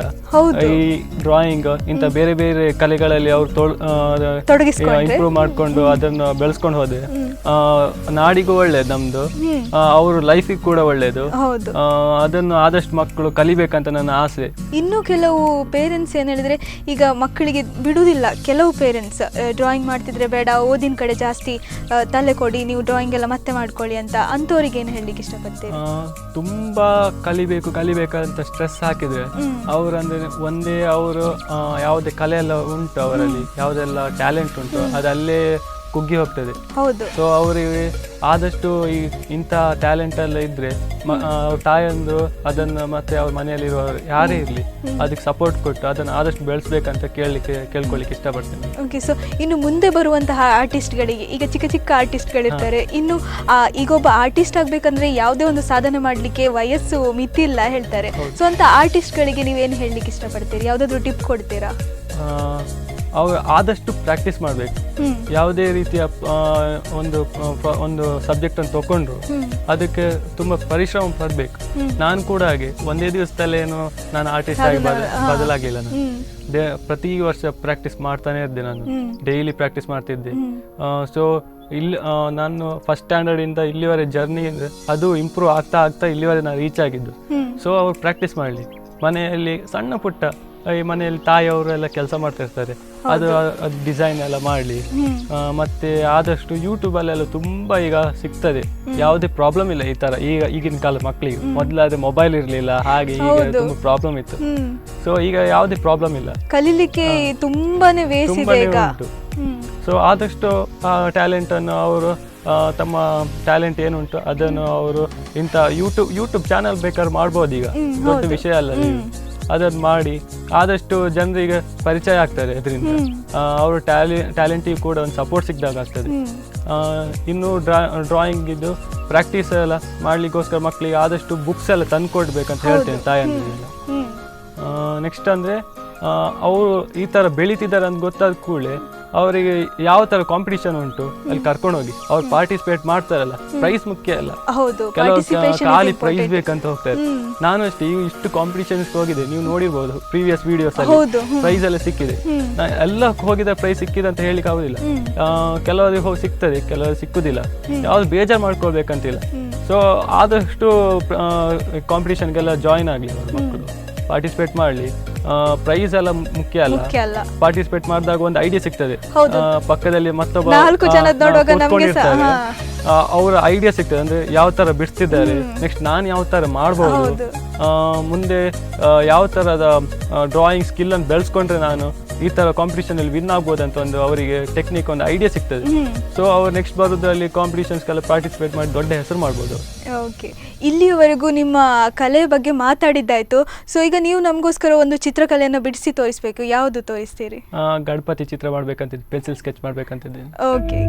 ಈ ಡ್ರಾಯಿಂಗ್ ಇಂಥ ಬೇರೆ ಬೇರೆ ಕಲೆಗಳಲ್ಲಿ ಅವ್ರು ಇಂಪ್ರೂವ್ ಮಾಡ್ಕೊಂಡು ಅದನ್ನು ಬೆಳೆಸ್ಕೊಂಡು ಹೋದ್ರೆ ನಾಡಿಗೂ ಒಳ್ಳೇದು, ನಮ್ದು ಅವ್ರ ಲೈಫಿಗೆ ಕೂಡ ಒಳ್ಳೇದು. ಅದನ್ನು ಆದಷ್ಟು ಮಕ್ಕಳು ಕಲಿಬೇಕಂತ ನನ್ನ ಆಸೆ. ಇನ್ನು ಕೆಲವು ಪೇರೆಂಟ್ಸ್ ಏನ್ ಹೇಳಿದ್ರೆ, ಈಗ ಮಕ್ಕಳಿಗೆ ಬಿಡುವುದಿಲ್ಲ ಕೆಲವು ಪೇರೆಂಟ್ಸ್, ಡ್ರಾಯಿಂಗ್ ಮಾಡ್ತಿದ್ರೆ ಬೇಡ, ಓದಿನ ಕಡೆ ಜಾಸ್ತಿ ತಲೆ ಕೊಡಿ, ನೀವು ಡ್ರಾಯಿಂಗ್ ಎಲ್ಲ ಮತ್ತೆ ಮಾಡ್ಕೊಳ್ಳಿ ಅಂತ, ಅಂಥವ್ರಿಗೆ ಏನು ಹೇಳಲಿಕ್ಕೆ ಇಷ್ಟಪಡ್ತೀರಿ? ತುಂಬಾ ಕಲಿಬೇಕಂತ ಸ್ಟ್ರೆಸ್ ಹಾಕಿದ್ರೆ ಅವ್ರಂದ್ರೆ ಒಂದೇ ಅವರು ಯಾವುದೇ ಕಲೆ ಎಲ್ಲ ಉಂಟು ಅವರಲ್ಲಿ, ಯಾವುದೆಲ್ಲ ಟ್ಯಾಲೆಂಟ್ ಉಂಟು ಅದಲ್ಲೇ ಕುಗ್ಗಿ ಹೋಗ್ತದೆ. ಹೌದು. ಸೊ ಅವರಿಗೆ ಆದಷ್ಟು ಈ ಇಂಥ ಟ್ಯಾಲೆಂಟ್ ಎಲ್ಲ ಇದ್ರೆ ಅವ್ರ ತಾಯಂದ್ರು ಅದನ್ನು ಮತ್ತೆ ಅವ್ರ ಮನೆಯಲ್ಲಿರುವವರು ಯಾರೇ ಇರಲಿ ಅದಕ್ಕೆ ಸಪೋರ್ಟ್ ಕೊಟ್ಟು ಅದನ್ನು ಆದಷ್ಟು ಬೆಳೆಸ್ಬೇಕಂತ ಕೇಳ್ಕೊಳ್ಳಿಕ್ಕೆ ಇಷ್ಟಪಡ್ತೇನೆ. ಓಕೆ. ಸೊ ಇನ್ನು ಮುಂದೆ ಬರುವಂತಹ ಆರ್ಟಿಸ್ಟ್ಗಳಿಗೆ, ಈಗ ಚಿಕ್ಕ ಚಿಕ್ಕ ಆರ್ಟಿಸ್ಟ್ಗಳಿರ್ತಾರೆ, ಇನ್ನು ಈಗ ಒಬ್ಬ ಆರ್ಟಿಸ್ಟ್ ಆಗಬೇಕಂದ್ರೆ ಯಾವುದೇ ಒಂದು ಸಾಧನೆ ಮಾಡಲಿಕ್ಕೆ ವಯಸ್ಸು ಮಿತಿ ಇಲ್ಲ ಹೇಳ್ತಾರೆ. ಸೊ ಅಂತ ಆರ್ಟಿಸ್ಟ್ಗಳಿಗೆ ನೀವೇನು ಹೇಳಲಿಕ್ಕೆ ಇಷ್ಟಪಡ್ತೀರಿ? ಯಾವುದಾದ್ರೂ ಟಿಪ್ ಕೊಡ್ತೀರಾ? ಅವ್ರು ಆದಷ್ಟು ಪ್ರಾಕ್ಟೀಸ್ ಮಾಡಬೇಕು. ಯಾವುದೇ ರೀತಿಯ ಒಂದು ಸಬ್ಜೆಕ್ಟ್ ಅನ್ನು ತಗೊಂಡ್ರು ಅದಕ್ಕೆ ತುಂಬಾ ಪರಿಶ್ರಮ ಪಡಬೇಕು. ನಾನು ಕೂಡ ಹಾಗೆ ಒಂದೇ ದಿವಸದಲ್ಲೇನು ನಾನು ಆರ್ಟಿಸ್ಟ್ ಆಗಿ ಬದಲಾಗಿಲ್ಲ. ನಾನು ಪ್ರತಿ ವರ್ಷ ಪ್ರಾಕ್ಟೀಸ್ ಮಾಡ್ತಾನೆ ಇದ್ದೆ, ನಾನು ಡೈಲಿ ಪ್ರಾಕ್ಟೀಸ್ ಮಾಡ್ತಿದ್ದೆ. ಸೊ ಇಲ್ಲಿ ನಾನು ಫಸ್ಟ್ ಸ್ಟ್ಯಾಂಡರ್ಡ್ ಇಂದ ಇಲ್ಲಿವರೆ ಜರ್ನಿ ಅದು ಇಂಪ್ರೂವ್ ಆಗ್ತಾ ಇಲ್ಲಿವರೆ ನಾನು ರೀಚ್ ಆಗಿದ್ದು. ಸೊ ಅವ್ರು ಪ್ರಾಕ್ಟೀಸ್ ಮಾಡಲಿ. ಮನೆಯಲ್ಲಿ ಸಣ್ಣ ಪುಟ್ಟ ಈ ಮನೆಯಲ್ಲಿ ತಾಯಿಯವರು ಎಲ್ಲ ಕೆಲಸ ಮಾಡ್ತಾ ಇರ್ತಾರೆ, ಅದು ಡಿಸೈನ್ ಎಲ್ಲ ಮಾಡಲಿ. ಮತ್ತೆ ಆದಷ್ಟು ಯೂಟ್ಯೂಬಲ್ಲೆಲ್ಲ ತುಂಬಾ ಈಗ ಸಿಗ್ತದೆ, ಯಾವುದೇ ಪ್ರಾಬ್ಲಮ್ ಇಲ್ಲ ಈ ತರ. ಈಗಿನ ಕಾಲ ಮಕ್ಕಳಿಗೆ ಮೊದಲಾದ್ರೆ ಮೊಬೈಲ್ ಇರಲಿಲ್ಲ, ಹಾಗೆ ಈಗ ತುಂಬಾ ಪ್ರಾಬ್ಲಮ್ ಇತ್ತು. ಸೊ ಈಗ ಯಾವುದೇ ಪ್ರಾಬ್ಲಮ್ ಇಲ್ಲ, ಕಲೀಲಿಕ್ಕೆ ತುಂಬಾನೇ ಉಂಟು. ಸೊ ಆದಷ್ಟು ಆ ಟ್ಯಾಲೆಂಟ್ ಅನ್ನು ಅವರು ತಮ್ಮ ಟ್ಯಾಲೆಂಟ್ ಏನುಂಟು ಅದನ್ನು ಅವರು ಇಂಥ ಯೂಟ್ಯೂಬ್ ಚಾನಲ್ ಬೇಕಾದ್ರೆ ಮಾಡ್ಬೋದು. ಈಗ ದೊಡ್ಡ ವಿಷಯ ಅಲ್ಲ, ಅದನ್ನು ಮಾಡಿ ಆದಷ್ಟು ಜನರಿಗೆ ಪರಿಚಯ ಆಗ್ತದೆ. ಅದರಿಂದ ಅವರು ಟ್ಯಾಲೆಂಟಿಗೆ ಕೂಡ ಒಂದು ಸಪೋರ್ಟ್ ಸಿಕ್ಕಿದಾಗ ಆಗ್ತದೆ. ಇನ್ನು ಡ್ರಾಯಿಂಗ್ ಇದು ಪ್ರಾಕ್ಟೀಸ್ ಎಲ್ಲ ಮಾಡ್ಲಿಕ್ಕೋಸ್ಕರ ಮಕ್ಕಳಿಗೆ ಆದಷ್ಟು ಬುಕ್ಸ್ ಎಲ್ಲ ತಂದ್ಕೊಡ್ಬೇಕಂತ ಹೇಳ್ತೇನೆ ತಾಯಂದಿರೆಲ್ಲ. ನೆಕ್ಸ್ಟ್ ಅಂದರೆ ಅವರು ಈ ಥರ ಬೆಳೀತಿದ್ದಾರೆ ಅಂತ ಗೊತ್ತಾದ ಕೂಡಲೇ ಅವರಿಗೆ ಯಾವ ತರ ಕಾಂಪಿಟಿಷನ್ ಉಂಟು ಅಲ್ಲಿ ಕರ್ಕೊಂಡೋಗಿ ಅವ್ರು ಪಾರ್ಟಿಸಿಪೇಟ್ ಮಾಡ್ತಾರಲ್ಲ. ಪ್ರೈಸ್ ಮುಖ್ಯ ಅಲ್ಲ, ಕೆಲವು ಖಾಲಿ ಪ್ರೈಸ್ ಬೇಕಂತ ಹೋಗ್ತಾರೆ. ನಾನು ಅಷ್ಟೇ ಇಷ್ಟು ಕಾಂಪಿಟಿಷನ್ಸ್ ಹೋಗಿದೆ, ನೀವು ನೋಡಿರ್ಬೋದು ಪ್ರೀವಿಯಸ್ ವಿಡಿಯೋಸ್ ಅಲ್ಲಿ ಪ್ರೈಸ್ ಎಲ್ಲ ಸಿಕ್ಕಿದೆ. ಎಲ್ಲ ಹೋಗಿದ ಪ್ರೈಸ್ ಸಿಕ್ಕಿದೆ ಅಂತ ಹೇಳಿಕ್ಕೆ ಆಗುದಿಲ್ಲ. ಕೆಲವರಿಗೆ ಹೋಗಿ ಸಿಗ್ತದೆ, ಕೆಲವರು ಸಿಕ್ಕುದಿಲ್ಲ. ಯಾವ್ದು ಬೇಜಾರು ಮಾಡ್ಕೊಳ್ಬೇಕಂತಿಲ್ಲ. ಸೊ ಆದಷ್ಟು ಕಾಂಪಿಟಿಷನ್ಗೆಲ್ಲ ಜಾಯಿನ್ ಆಗಲಿ ಅವ್ರ ಮಕ್ಕಳು, ಪಾರ್ಟಿಸಿಪೇಟ್ ಮಾಡಲಿ. ಪ್ರೈಸ್ ಎಲ್ಲ ಮುಖ್ಯ ಅಲ್ಲ, ಪಾರ್ಟಿಸಿಪೇಟ್ ಮಾಡಿದಾಗ ಒಂದು ಐಡಿಯಾ ಸಿಗ್ತದೆ. ಪಕ್ಕದಲ್ಲಿ ಮತ್ತೊಬ್ಬ ಅವರ ಐಡಿಯಾ ಸಿಗ್ತದೆ, ಅಂದ್ರೆ ಯಾವ ತರ ಬಿಡಿಸ್ತಿದ್ದಾರೆ, ನೆಕ್ಸ್ಟ್ ನಾನು ಯಾವ ತರ ಮಾಡ್ಬೋದು, ಮುಂದೆ ಯಾವ ತರದ ಡ್ರಾಯಿಂಗ್ ಸ್ಕಿಲ್ ಅನ್ನು ಬೆಳೆಸ್ಕೊಂಡ್ರೆ ನಾನು ಈ ತರ ಕಾಂಪಿಟಿಷನ್ ಅಲ್ಲಿ ವಿನ್ ಆಗ್ಬೋದಂತ ಒಂದು ಅವರಿಗೆ ಟೆಕ್ನಿಕ್, ಒಂದು ಐಡಿಯಾ ಸಿಗ್ತದೆ. ಸೊ ಅವ್ರು ನೆಕ್ಸ್ಟ್ ಬರೋದ್ರಲ್ಲಿ ಕಾಂಪಿಟಿಷನ್ಸ್ಗೆಲ್ಲ ಪಾರ್ಟಿಸಿಪೇಟ್ ಮಾಡಿ ದೊಡ್ಡ ಹೆಸರು ಮಾಡ್ಬೋದು. ಓಕೆ, ಇಲ್ಲಿಯವರೆಗೂ ನಿಮ್ಮ ಕಲೆ ಬಗ್ಗೆ ಮಾತಾಡಿದ್ದಾಯ್ತು. ಸೊ ಈಗ ನೀವು ನಮಗೋಸ್ಕರ ಒಂದು ಚಿತ್ರಕಲೆಯನ್ನು ಬಿಡಿಸಿ ತೋರಿಸ್ಬೇಕು, ಯಾವುದು ತೋರಿಸ್ತೀರಿ? ಗಣಪತಿ ಚಿತ್ರ ಮಾಡ್ಬೇಕಂತಿದ್ದೆ, ಪೆನ್ಸಿಲ್ ಸ್ಕೆಚ್ ಮಾಡ್ಬೇಕಂತಿದ್ದೀನಿ. ಓಕೆ.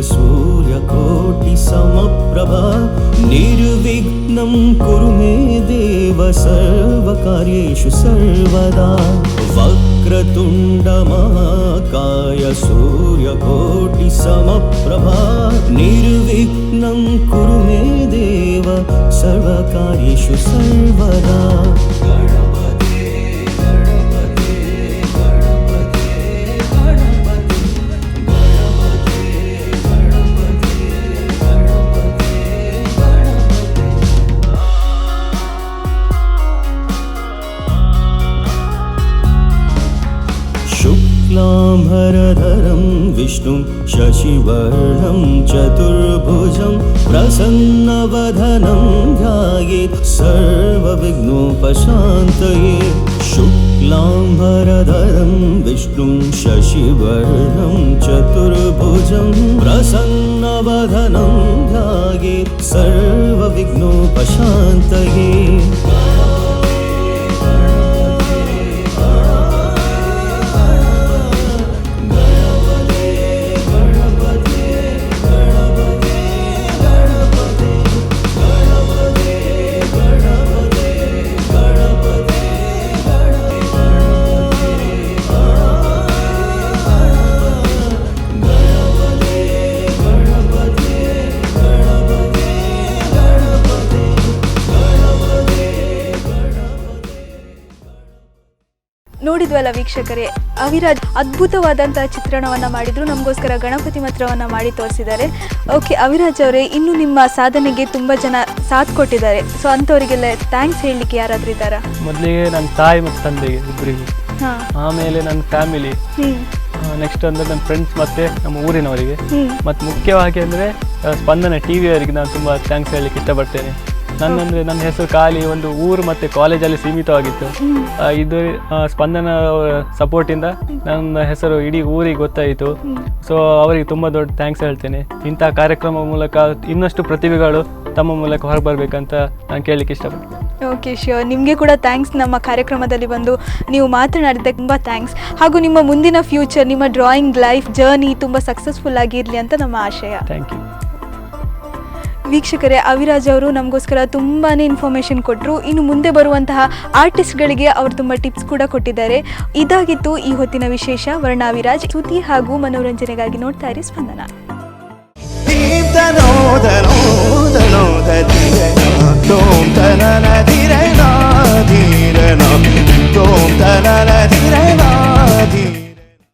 सूर्यकोटिसमप्रभा निर्विघ्नं कुरु मे देव सर्वकार्येषु सर्वदा वक्रतुण्डमहाकाय सूर्यकोटिसमप्रभा निर्विघ्नं कुरु मे देव सर्वकार्येषु सर्वदा शुक्लाम्बरधरं विष्णुं शशिवर्णं चतुर्भुजं प्रसन्नवदनं ध्यायेत् सर्वविघ्नोपशान्तये शुक्लाम्बरधरं विष्णुं शशिवर्णं चतुर्भुजं प्रसन्नवदनं ध्यायेत् सर्वविघ्नोपशान्तये ನೋಡಿದ್ವಲ್ಲ ವೀಕ್ಷಕರೇ, ಅವಿರಾಜ್ ಅದ್ಭುತವಾದಂತಹ ಚಿತ್ರಣವನ್ನು ಮಾಡಿದ್ರು, ನಮಗೋಸ್ಕರ ಗಣಪತಿ ಮಂತ್ರವನ್ನು ಮಾಡಿ ತೋರಿಸಿದ್ದಾರೆ. ಓಕೆ ಅವಿರಾಜ್ ಅವರೇ, ಇನ್ನು ನಿಮ್ಮ ಸಾಧನೆಗೆ ತುಂಬ ಜನ ಸಾಥ್ ಕೊಟ್ಟಿದ್ದಾರೆ, ಸೊ ಅಂಥವರಿಗೆಲ್ಲ ಥ್ಯಾಂಕ್ಸ್ ಹೇಳಲಿಕ್ಕೆ ಯಾರಾದರೂ ಇದ್ದಾರಾ? ಮೊದಲಿಗೆ ನನ್ನ ತಾಯಿ ಮತ್ತು ತಂದೆಗೆ ಇಬ್ಬರಿಗೂ, ಆಮೇಲೆ ನನ್ನ ಫ್ಯಾಮಿಲಿ, ನೆಕ್ಸ್ಟ್ ಅಂದರೆ ನನ್ನ ಫ್ರೆಂಡ್ಸ್ ಮತ್ತು ನಮ್ಮ ಊರಿನವರಿಗೆ, ಮತ್ತು ಮುಖ್ಯವಾಗಿ ಅಂದರೆ ಸ್ಪಂದನ TV ಅವರಿಗೆ ನಾನು ತುಂಬ ಥ್ಯಾಂಕ್ಸ್ ಹೇಳಲಿಕ್ಕೆ ಇಷ್ಟಪಡ್ತೇನೆ. ನನ್ನ ಹೆಸರು ಖಾಲಿ ಒಂದು ಊರು ಮತ್ತು ಕಾಲೇಜಲ್ಲಿ ಸೀಮಿತವಾಗಿತ್ತು. ಇದು ಸ್ಪಂದನ ಸಪೋರ್ಟಿಂದ ನನ್ನ ಹೆಸರು ಇಡೀ ಊರಿಗೆ ಗೊತ್ತಾಯಿತು. ಸೊ ಅವರಿಗೆ ತುಂಬ ದೊಡ್ಡ ಥ್ಯಾಂಕ್ಸ್ ಹೇಳ್ತೇನೆ. ಇಂಥ ಕಾರ್ಯಕ್ರಮ ಮೂಲಕ ಇನ್ನಷ್ಟು ಪ್ರತಿಭೆಗಳು ತಮ್ಮ ಮೂಲಕ ಹೊರಬರಬೇಕಂತ ನಾನು ಕೇಳಲಿಕ್ಕೆ ಇಷ್ಟಪಡ್ತೇನೆ. ಓಕೆ ಶ್ಯೂರ್, ನಿಮಗೆ ಕೂಡ ಥ್ಯಾಂಕ್ಸ್. ನಮ್ಮ ಕಾರ್ಯಕ್ರಮದಲ್ಲಿ ಬಂದು ನೀವು ಮಾತನಾಡಿದ್ದಕ್ಕೆ ತುಂಬ ಥ್ಯಾಂಕ್ಸ್. ಹಾಗೂ ನಿಮ್ಮ ಮುಂದಿನ ಫ್ಯೂಚರ್, ನಿಮ್ಮ ಡ್ರಾಯಿಂಗ್ ಲೈಫ್ ಜರ್ನಿ ತುಂಬ ಸಕ್ಸಸ್ಫುಲ್ ಆಗಿರಲಿ ಅಂತ ನಮ್ಮ ಆಶಯ. Thank you. ವೀಕ್ಷಕರೇ, ಅವಿರಾಜ್ ಅವರು ನಮಗೋಸ್ಕರ ತುಂಬಾ ಇನ್ಫಾರ್ಮೇಷನ್ ಕೊಟ್ಟರು. ಇನ್ನು ಮುಂದೆ ಬರುವಂತಹ ಆರ್ಟಿಸ್ಟ್ಗಳಿಗೆ ಅವರು ತುಂಬ ಟಿಪ್ಸ್ ಕೂಡ ಕೊಟ್ಟಿದ್ದಾರೆ. ಇದಾಗಿತ್ತು ಈ ಹೊತ್ತಿನ ವಿಶೇಷ. ವರ್ಣಾವಿರಾಜ್, ಸುದ್ದಿ ಹಾಗೂ ಮನೋರಂಜನೆಗಾಗಿ ನೋಡ್ತಾ ಇರಿ ಸ್ಪಂದನ. ಧೀರನ